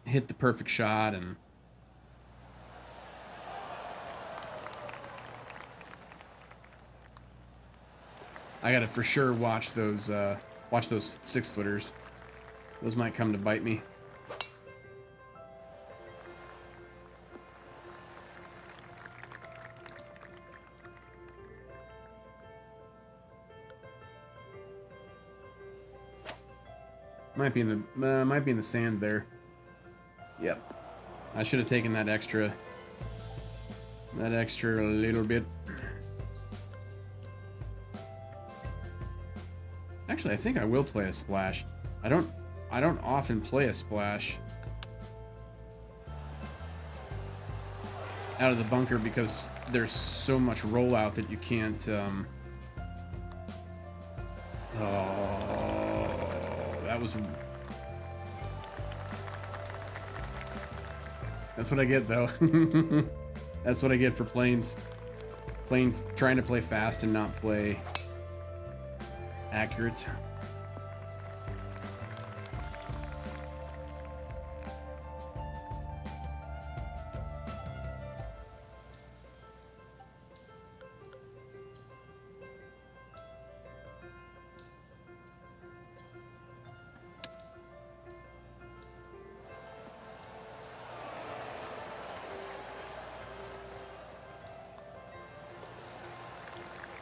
hit the perfect shot. And I gotta for sure watch those 6-footers. Those might come to bite me. Might be in the sand there. Yep. I should have taken that extra little bit. Actually, I think I will play a splash. I don't often play a splash out of the bunker because there's so much rollout that you can't oh, that's what I get though. That's what I get for trying to play fast and not play accurate.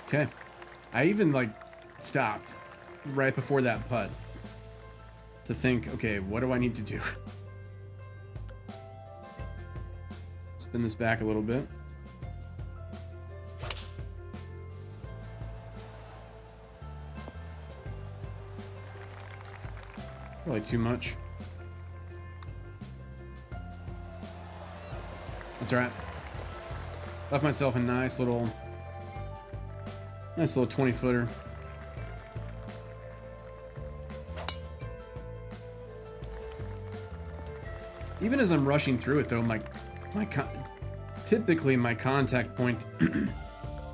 Okay. I even like stopped right before that putt to think, okay, what do I need to do? Spin this back a little bit. Probably too much. That's all right. Left myself a nice little 20-footer. Even as I'm rushing through it, though, typically my contact point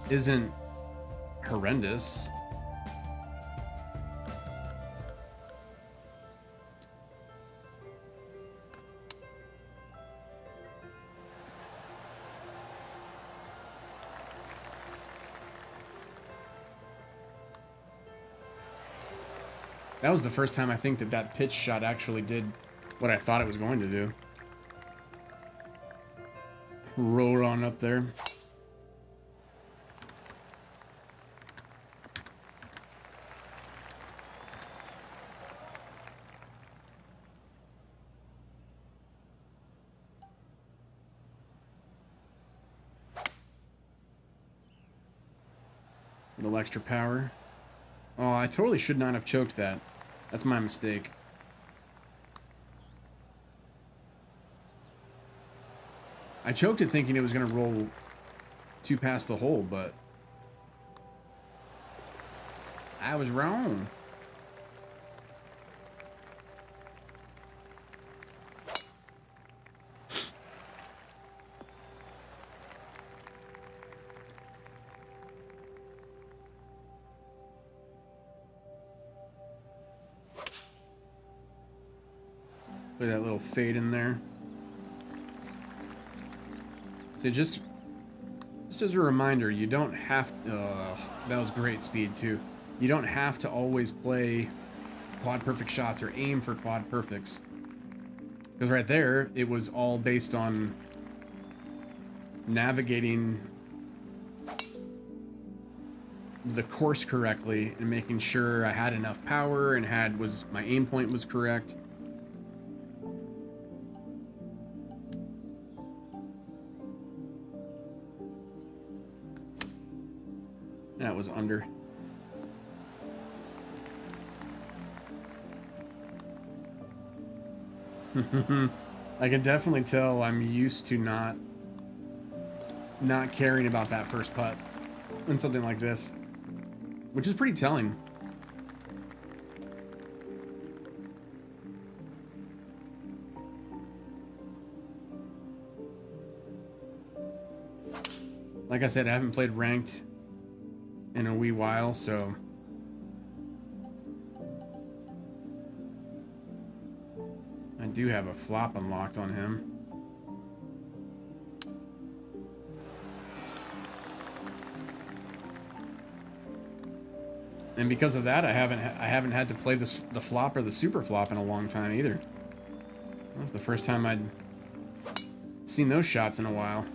isn't horrendous. That was the first time I think that pitch shot actually did what I thought it was going to do. Roll on up there. A little extra power. Oh, I totally should not have choked that. That's my mistake. I choked it thinking it was going to roll 2 past the hole, but I was wrong. Put that little fade in there. So just as a reminder, you don't have that was great speed too. You don't have to always play quad perfect shots or aim for quad perfects. Because right there, it was all based on navigating the course correctly and making sure I had enough power and my aim point was correct. That was under. I can definitely tell I'm used to not caring about that first putt in something like this, which is pretty telling. Like I said, I haven't played ranked in a wee while, so I do have a flop unlocked on him. And because of that, I haven't had to play the flop or the super flop in a long time either. That was the first time I'd seen those shots in a while.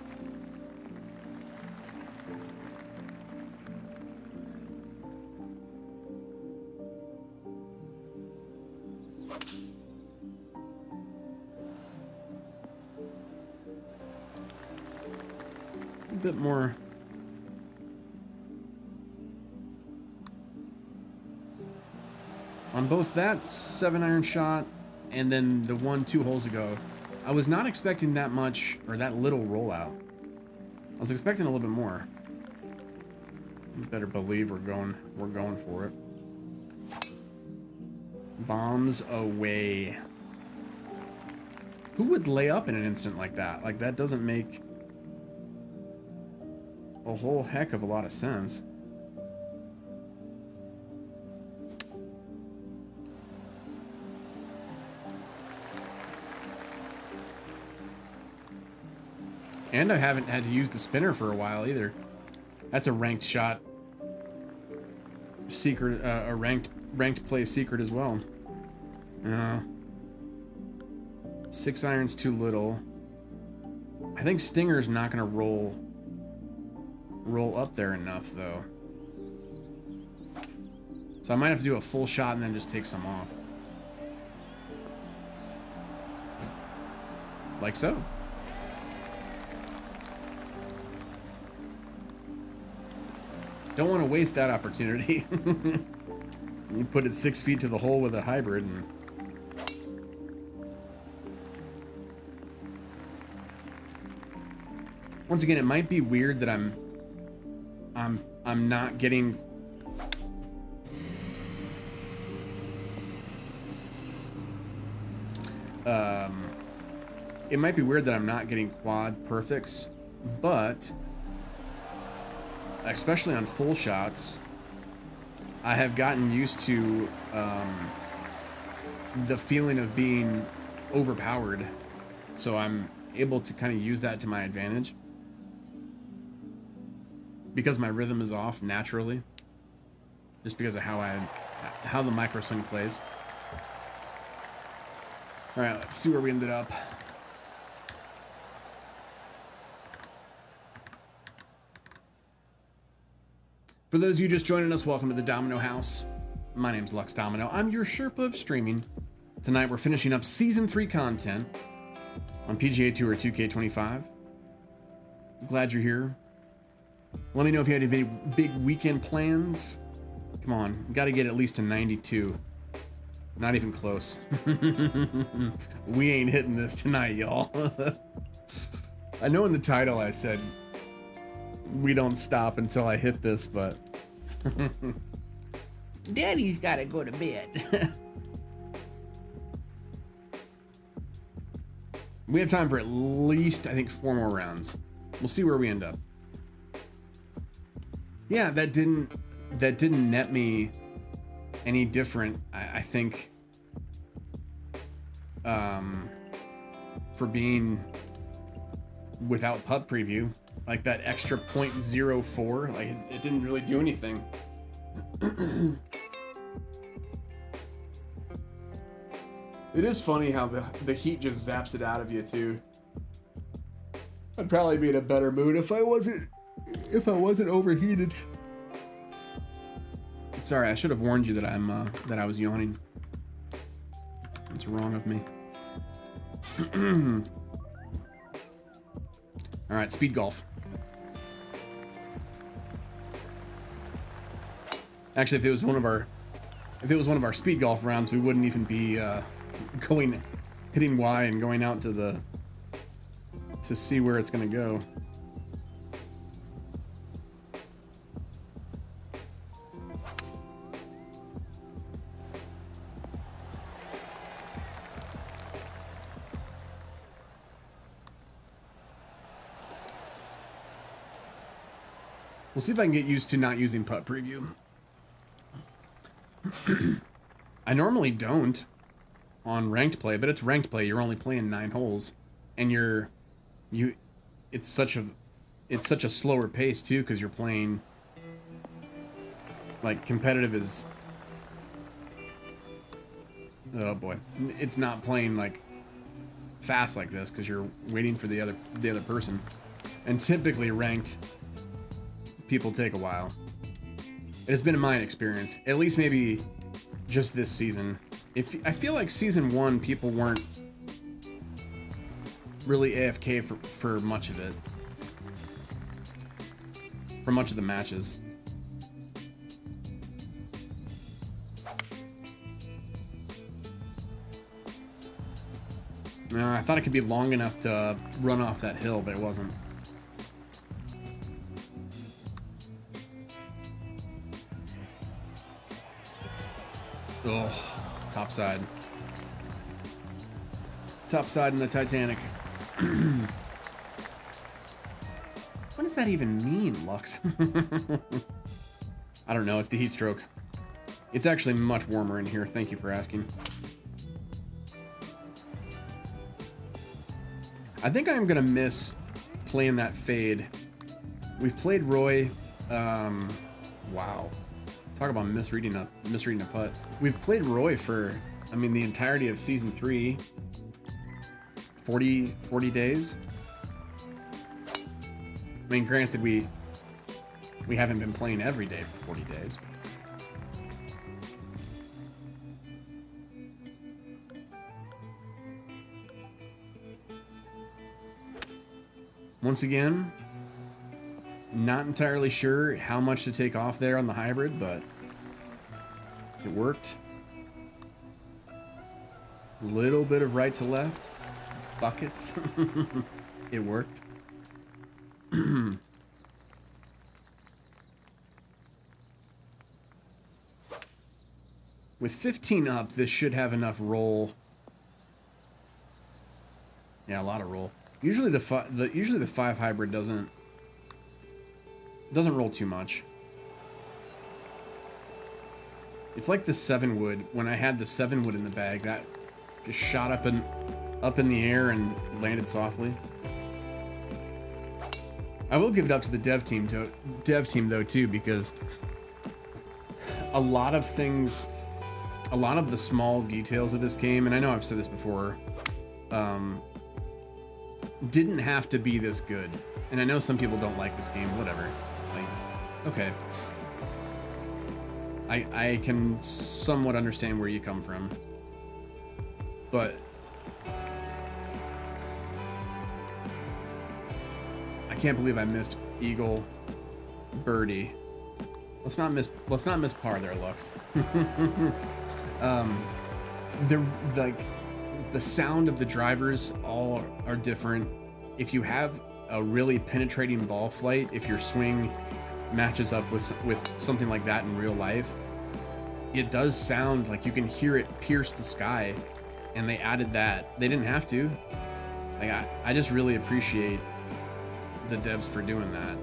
A bit more. On both that 7-iron shot and then the one 2 holes ago, I was not expecting that much or that little rollout. I was expecting a little bit more. You better believe we're going for it. Bombs away. Who would lay up in an instant like that? Like, that doesn't make a whole heck of a lot of sense. And I haven't had to use the spinner for a while either. That's a ranked shot secret, a ranked play secret as well. 6 irons too little. I think Stinger's not gonna roll up there enough though. So I might have to do a full shot and then just take some off. Like so. Don't want to waste that opportunity. You put it 6 feet to the hole with a hybrid and once again, it might be weird that I'm not getting it might be weird that I'm not getting quad perfects, but especially on full shots, I have gotten used to the feeling of being overpowered, so I'm able to kind of use that to my advantage because my rhythm is off naturally, just because of how the micro swing plays. All right, let's see where we ended up. For those of you just joining us, welcome to the Domino House. My name's Lux Domino. I'm your Sherpa of streaming. Tonight we're finishing up Season 3 content on PGA Tour 2K25. Glad you're here. Let me know if you had any big weekend plans. Come on, got to get at least to 92. Not even close. We ain't hitting this tonight, y'all. I know in the title I said we don't stop until I hit this, but Daddy's gotta go to bed. we have time for at least, I think, 4 more rounds. We'll see where we end up. Yeah, that didn't net me any different, I think, for being without putt preview. Like that extra 0.04, like it didn't really do anything. It is funny how the heat just zaps it out of you too. I'd probably be in a better mood if I wasn't overheated. Sorry, I should have warned you that I was yawning. It's wrong of me. All right, speed golf. Actually, if it was one of our speed golf rounds, we wouldn't even be hitting Y and going out to see where it's gonna go. We'll see if I can get used to not using putt preview. I normally don't on ranked play, but it's ranked play. You're only playing 9 holes, and it's such a slower pace too, because you're playing Like, competitive is... Oh boy. It's not playing, like, fast like this, because you're waiting for the other person. And typically ranked people take a while. It has been in my experience. At least maybe just this season. I feel like season 1, people weren't really AFK for much of it. For much of the matches. I thought it could be long enough to run off that hill, but it wasn't. Oh, top side. Top side in the Titanic. What does that even mean, Lux? I don't know, it's the heat stroke. It's actually much warmer in here, thank you for asking. I think I'm gonna miss playing that fade. We've played Roy, wow. Talk about misreading a putt. We've played Roy for, I mean, the entirety of season 3. 40 days. I mean, granted, we haven't been playing every day for 40 days. Once again, not entirely sure how much to take off there on the hybrid, but it worked. Little bit of right to left. Buckets. It worked. With 15 up, this should have enough roll. Yeah, a lot of roll. Usually the 5 hybrid doesn't roll too much. It's like the 7 wood. When I had the 7 wood in the bag, that just shot up in the air and landed softly. I will give it up to the dev team though too, because a lot of things, a lot of the small details of this game, and I know I've said this before, didn't have to be this good. And I know some people don't like this game, whatever. Like, okay. I can somewhat understand where you come from. But I can't believe I missed eagle birdie. Let's not miss par there, Lux. The sound of the drivers all are different. If you have a really penetrating ball flight, if your swing matches up with something like that in real life, it does sound like you can hear it pierce the sky. And they added that. They didn't have to. Like, I just really appreciate the devs for doing that.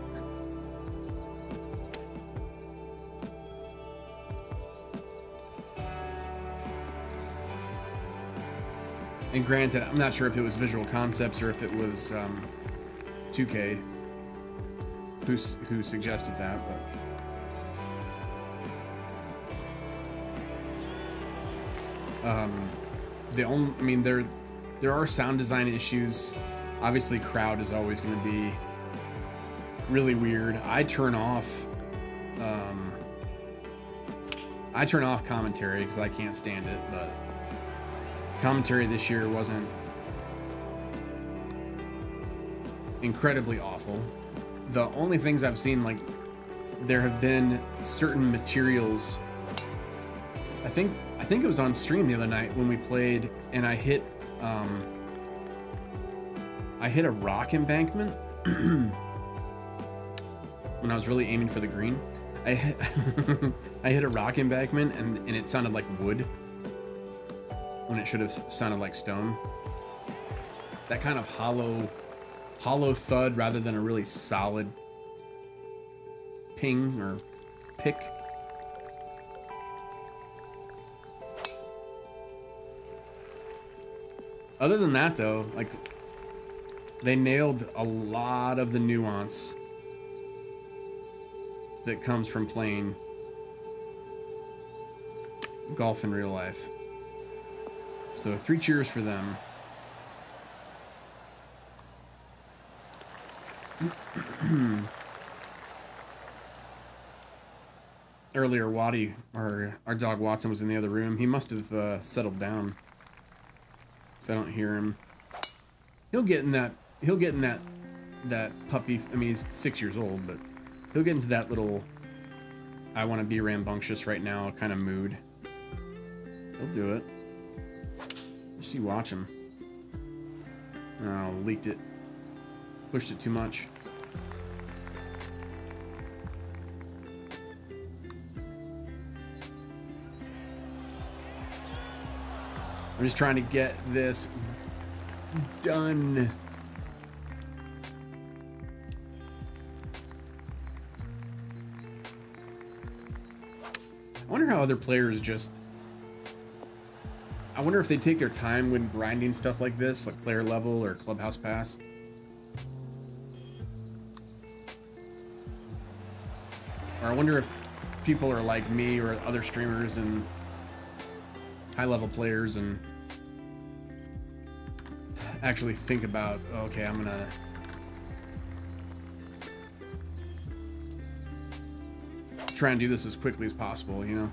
And granted, I'm not sure if it was Visual Concepts or if it was 2K who suggested that, but I mean, there are sound design issues. Obviously, crowd is always going to be really weird. I turn off commentary because I can't stand it, but commentary this year wasn't incredibly awful. The only things I've seen, like, there have been certain materials. I think it was on stream the other night when we played, and I hit a rock embankment when I was really aiming for the green. I hit a rock embankment and it sounded like wood when it should have sounded like stone. That kind of hollow thud rather than a really solid ping or pick. Other than that, though, like, they nailed a lot of the nuance that comes from playing golf in real life. So 3 cheers for them. Earlier, Waddy, our dog Watson, was in the other room. He must have settled down, so I don't hear him. He'll get in that. He'll get in that puppy. I mean, he's 6 years old, but he'll get into that little "I want to be rambunctious right now" kind of mood. He'll do it. Just you watch him. Oh, leaked it. Pushed it too much. I'm just trying to get this done. I wonder how other players just... I wonder if they take their time when grinding stuff like this, like player level or clubhouse pass. Or I wonder if people are like me or other streamers and high-level players and actually think about, okay, I'm gonna try and do this as quickly as possible, you know?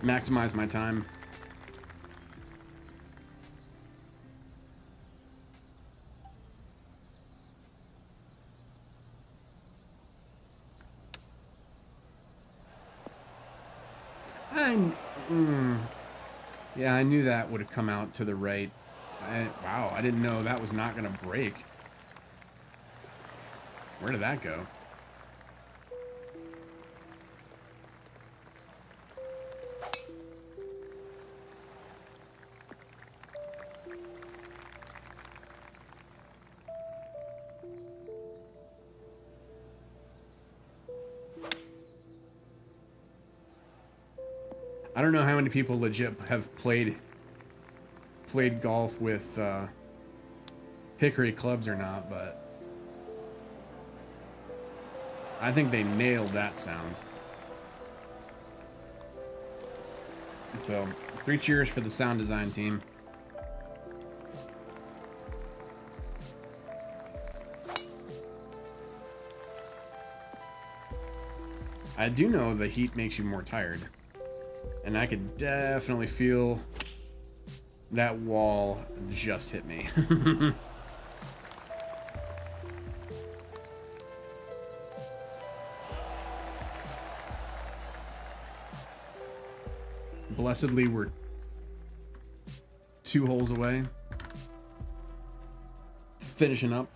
Maximize my time. Yeah, I knew that would have come out to the right. Wow, I didn't know that was not going to break. Where did that go? I don't know how many people legit have played golf with hickory clubs or not, but I think they nailed that sound. So 3 cheers for the sound design team. I do know the heat makes you more tired. And I could definitely feel that wall just hit me. Blessedly, we're 2 holes away. Finishing up.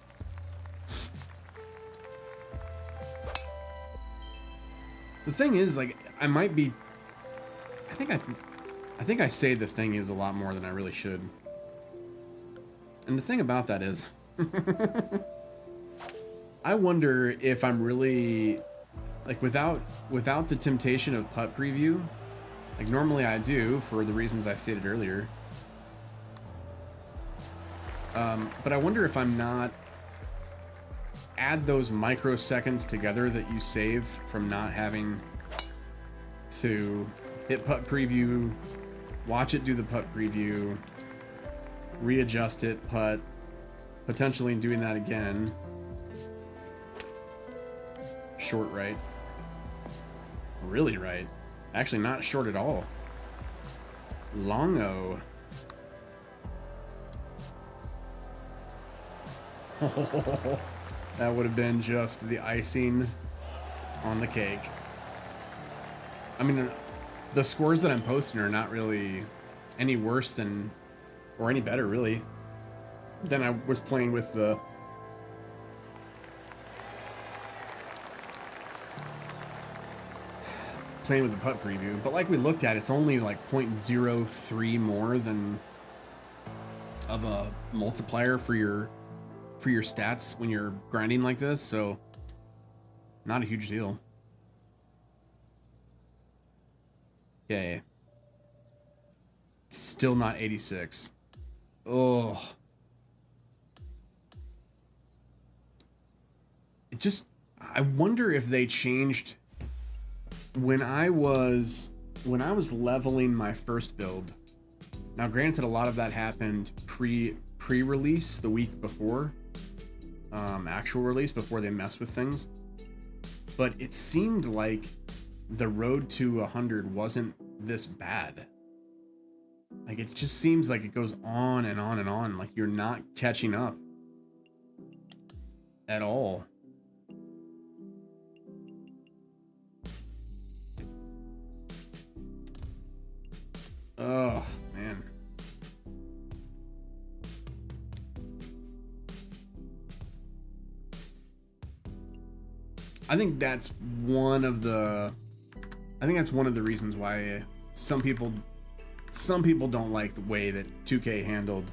The thing is, like, I might be... I think I say the thing is a lot more than I really should. And the thing about that is, I wonder if I'm really, like, without the temptation of putt preview, like normally I do for the reasons I stated earlier. But I wonder if I'm not add those microseconds together that you save from not having to hit putt preview, watch it do the putt preview, readjust it, putt, potentially doing that again. Short right. Really right. Actually not short at all. Longo. That would have been just the icing on the cake. I mean, the scores that I'm posting are not really any worse than, or any better really, than I was playing with the putt preview. But like we looked at, it's only like 0.03 more than of a multiplier for your stats when you're grinding like this, so not a huge deal. Okay. Still not 86. Oh. I wonder if they changed when I was when I was leveling my first build, now granted a lot of that happened pre-release the week before, actual release before they messed with things, but it seemed like the road to 100 wasn't this bad. Like, it just seems like it goes on and on and on, like you're not catching up at all. Oh, man. I think that's one of the reasons why some people don't like the way that 2K handled.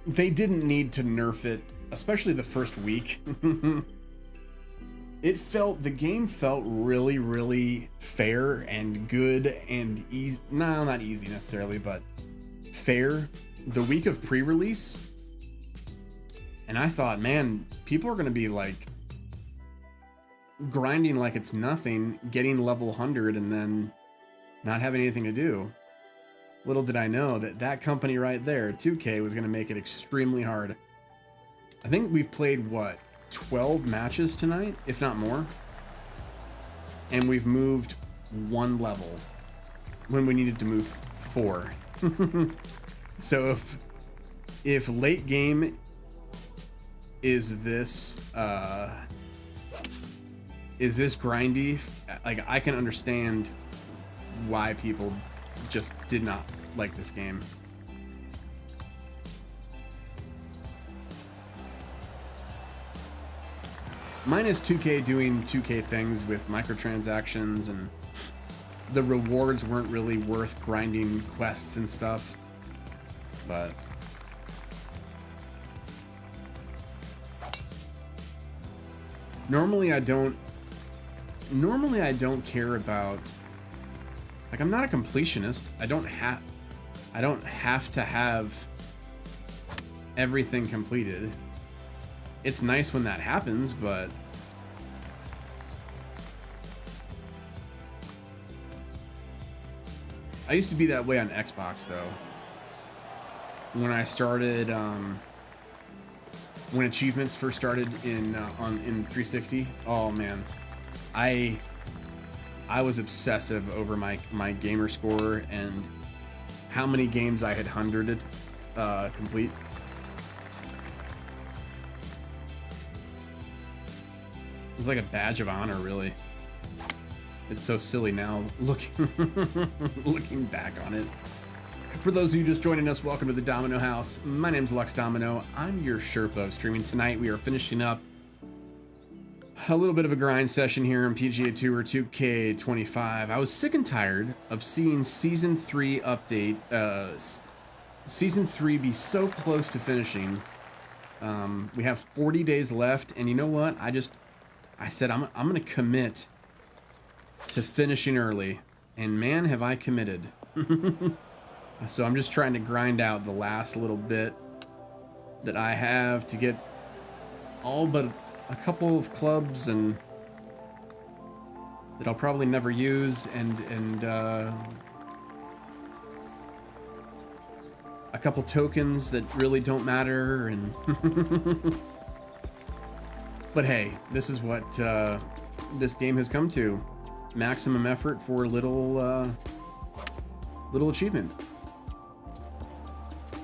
They didn't need to nerf it, especially the first week. The game felt really, really fair and good and easy. No, not easy necessarily, but fair. The week of pre-release, and I thought, man, people are going to be like grinding like it's nothing, getting level 100 and then not having anything to do. Little did I know that company right there, 2K, was going to make it extremely hard. I think we've played, what, 12 matches tonight, if not more? And we've moved 1 level when we needed to move 4. So if late game is this grindy, like, I can understand why people just did not like this game. Minus 2K doing 2K things with microtransactions, and the rewards weren't really worth grinding quests and stuff, but normally I don't care about, like, I'm not a completionist. I don't have to have everything completed. It's nice when that happens, but I used to be that way on Xbox, though. When I started, when achievements first started in 360, oh man, I was obsessive over my gamer score and how many games I had 100'd complete. It was like a badge of honor, really. It's so silly now, looking back on it. For those of you just joining us, welcome to the Domino House. My name's Lux Domino. I'm your Sherpa of streaming. Tonight we are finishing up a little bit of a grind session here on PGA Tour 2K25. I was sick and tired of seeing Season 3 update, Season 3 be so close to finishing. We have 40 days left, and you know what? I said I'm gonna commit to finishing early, and man, have I committed. So I'm just trying to grind out the last little bit that I have to get all but a couple of clubs and that I'll probably never use, and a couple tokens that really don't matter, and but hey, this is what this game has come to. Maximum effort for little achievement.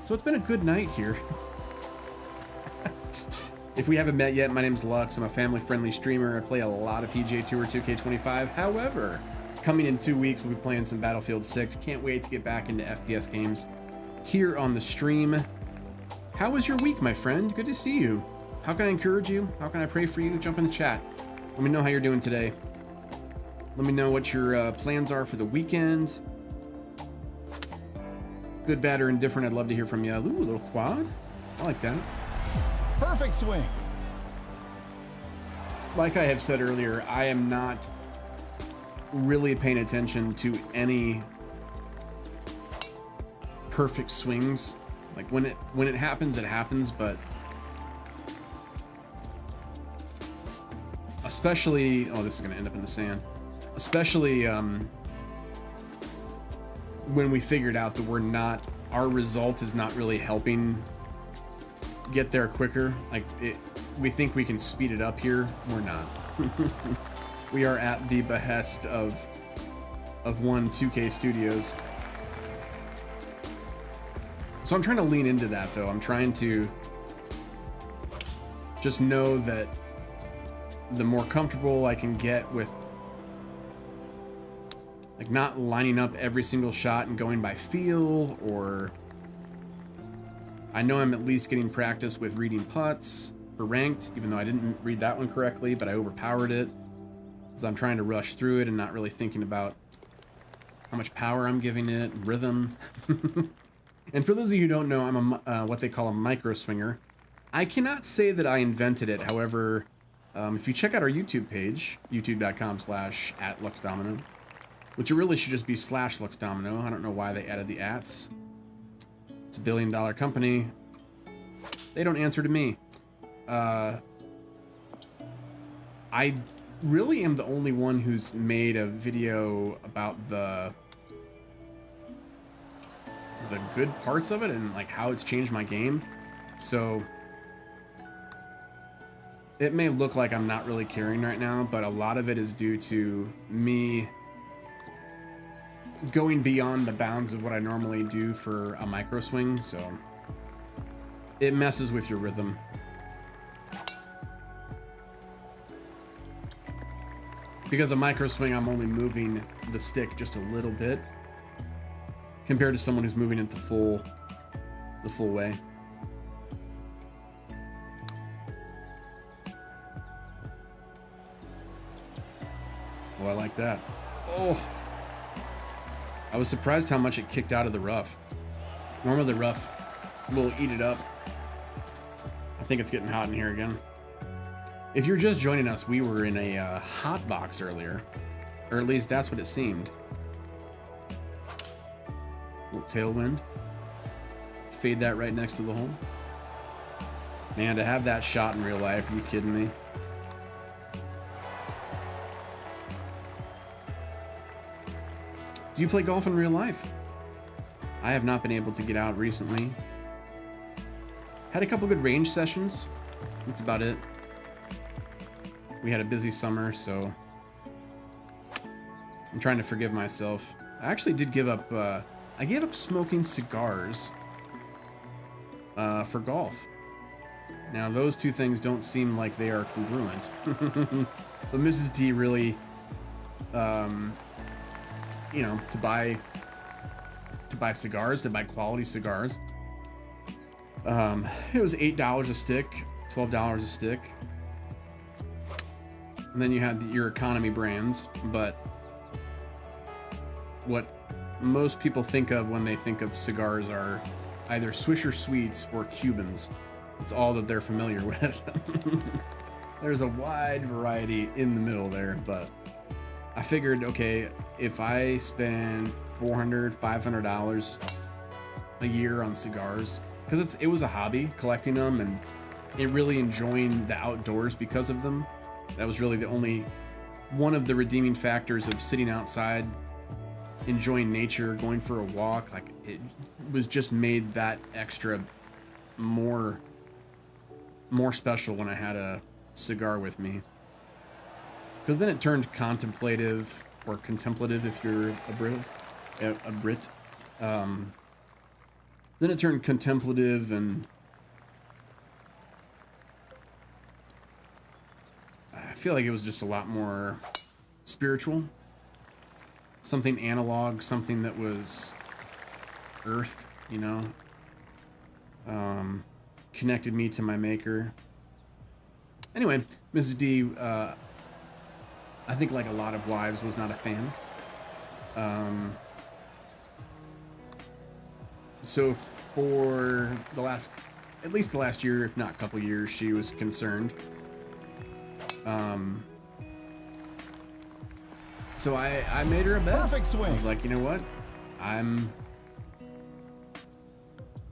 So it's been a good night here. If we haven't met yet, my name's Lux. I'm a family-friendly streamer. I play a lot of PGA Tour 2K25. However, coming in 2 weeks, we'll be playing some Battlefield 6. Can't wait to get back into FPS games here on the stream. How was your week, my friend? Good to see you. How can I encourage you? How can I pray for you? Jump in the chat. Let me know how you're doing today. Let me know what your plans are for the weekend. Good, bad, or indifferent. I'd love to hear from you. Ooh, a little quad. I like that. Perfect swing. Like I have said earlier, I am not really paying attention to any perfect swings. Like, when it happens, it happens, but especially, oh, this is gonna end up in the sand. Especially when we figured out that our result is not really helping get there quicker. Like, we think we can speed it up here. We're not. We are at the behest of 2K Studios. So I'm trying to lean into that, though. I'm trying to just know that the more comfortable I can get with, like, not lining up every single shot and going by feel, or I know I'm at least getting practice with reading putts for ranked, even though I didn't read that one correctly, but I overpowered it because I'm trying to rush through it and not really thinking about how much power I'm giving it, rhythm. And for those of you who don't know, I'm what they call a micro swinger. I cannot say that I invented it. However, if you check out our YouTube page, youtube.com/@LuxDomino, which it really should just be /LuxDomino. I don't know why they added the ats. It's a $1 billion company. They don't answer to me. I really am the only one who's made a video about the good parts of it and like how it's changed my game. So it may look like I'm not really caring right now, but a lot of it is due to me going beyond the bounds of what I normally do for a micro swing, so it messes with your rhythm. Because a micro swing, I'm only moving the stick just a little bit compared to someone who's moving it the full way. Oh, I like that. Oh, I was surprised how much it kicked out of the rough. Normally the rough will eat it up. I think it's getting hot in here again. If you're just joining us, we were in a hot box earlier, or at least that's what it seemed. A little tailwind. Fade that right next to the hole. Man, to have that shot in real life, are you kidding me? Do you play golf in real life? I have not been able to get out recently. Had a couple good range sessions. That's about it. We had a busy summer, so I'm trying to forgive myself. I actually did give up, I gave up smoking cigars for golf. Now, those two things don't seem like they are congruent. But Mrs. D really, you know, to buy cigars, to buy quality cigars. It was $8 a stick, $12 a stick. And then you had your economy brands, but what most people think of when they think of cigars are either Swisher Sweets or Cubans. It's all that they're familiar with. There's a wide variety in the middle there, but I figured, okay, if I spend $400, $500 a year on cigars, because it was a hobby collecting them and really enjoying the outdoors because of them. That was really the only one of the redeeming factors of sitting outside, enjoying nature, going for a walk. Like, it was just made that extra more special when I had a cigar with me. Because then it turned contemplative or contemplative if you're a Brit. Then it turned contemplative and I feel like it was just a lot more spiritual. Something analog, something that was earth, you know. Connected me to my maker. Anyway, Mrs. D, I think like a lot of wives was not a fan. So for at least the last year, if not couple years, she was concerned. So I made her a bet. Perfect swing. I was like, you know what?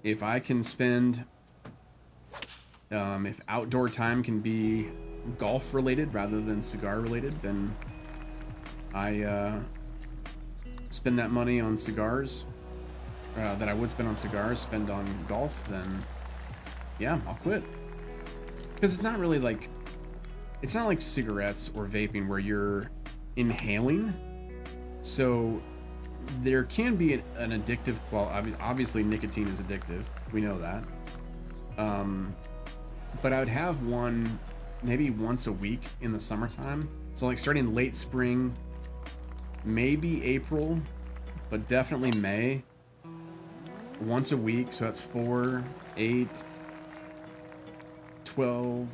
If I can spend, if outdoor time can be golf related rather than cigar related, then I spend that money on cigars that I would spend on cigars, spend on golf, then yeah, I'll quit. Because it's not really like, it's not like cigarettes or vaping where you're inhaling. So there can be an addictive quality. Obviously nicotine is addictive. We know that. But I would have one maybe once a week in the summertime. So like starting late spring, maybe April, but definitely May. Once a week. So that's 4, 8, 12,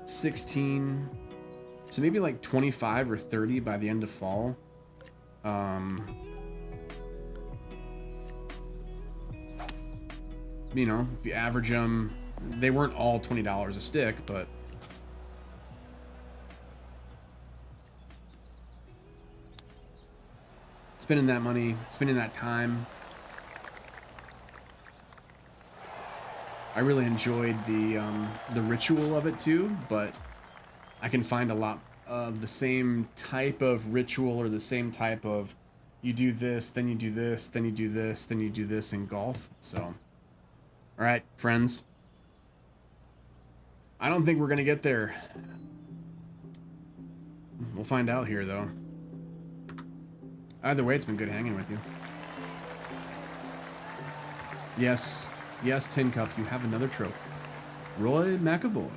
16. So maybe like 25 or 30 by the end of fall. You know, if you average them, they weren't all $20 a stick, but spending that money, spending that time, I really enjoyed the ritual of it too, but I can find a lot of the same type of ritual or the same type of you do this, then you do this, then you do this, then you do this in golf. So, all right, friends. I don't think we're going to get there. We'll find out here, though. Either way, it's been good hanging with you. Yes, yes, Tin Cup, you have another trophy. Roy McAvoy,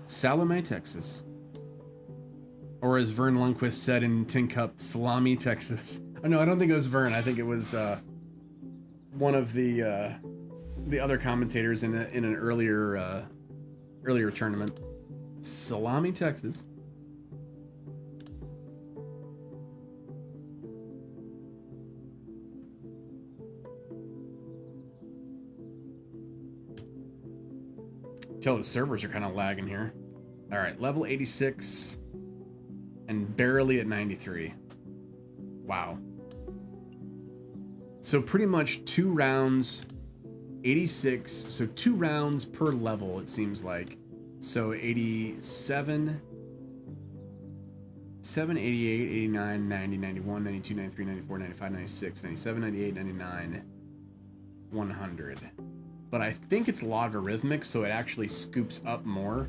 Salome, Texas. Or as Vern Lundquist said in Tin Cup, Salami, Texas. Oh, no, I don't think it was Vern. I think it was one of the other commentators in an earlier tournament. Salami, Texas. Tell the servers are kind of lagging here. All right, level 86 and barely at 93. Wow. So pretty much 2 rounds, 86. So 2 rounds per level, it seems like. So 87, 88, 89, 90, 91, 92, 93, 94, 95, 96, 97, 98, 99, 100. But I think it's logarithmic, so it actually scoops up more.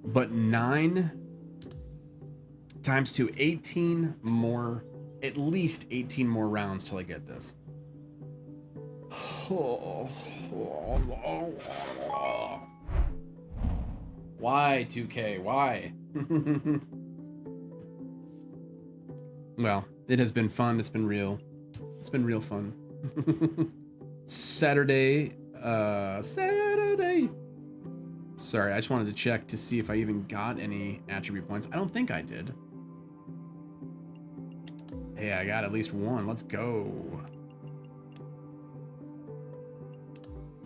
But 9 times 2, 18 more, at least 18 more rounds till I get this. Why, 2K? Why? Well, it has been fun. It's been real. It's been real fun. Saturday. Sorry, I just wanted to check to see if I even got any attribute points. I don't think I did. Hey, I got at least 1. Let's go.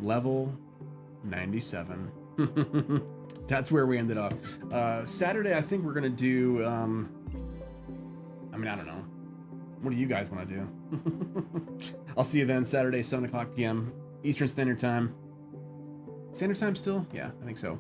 Level 97. That's where we ended up. Saturday, I think we're gonna do. I mean, I don't know. What do you guys want to do? I'll see you then, Saturday, 7 o'clock p.m. Eastern Standard Time. Standard Time still? Yeah, I think so.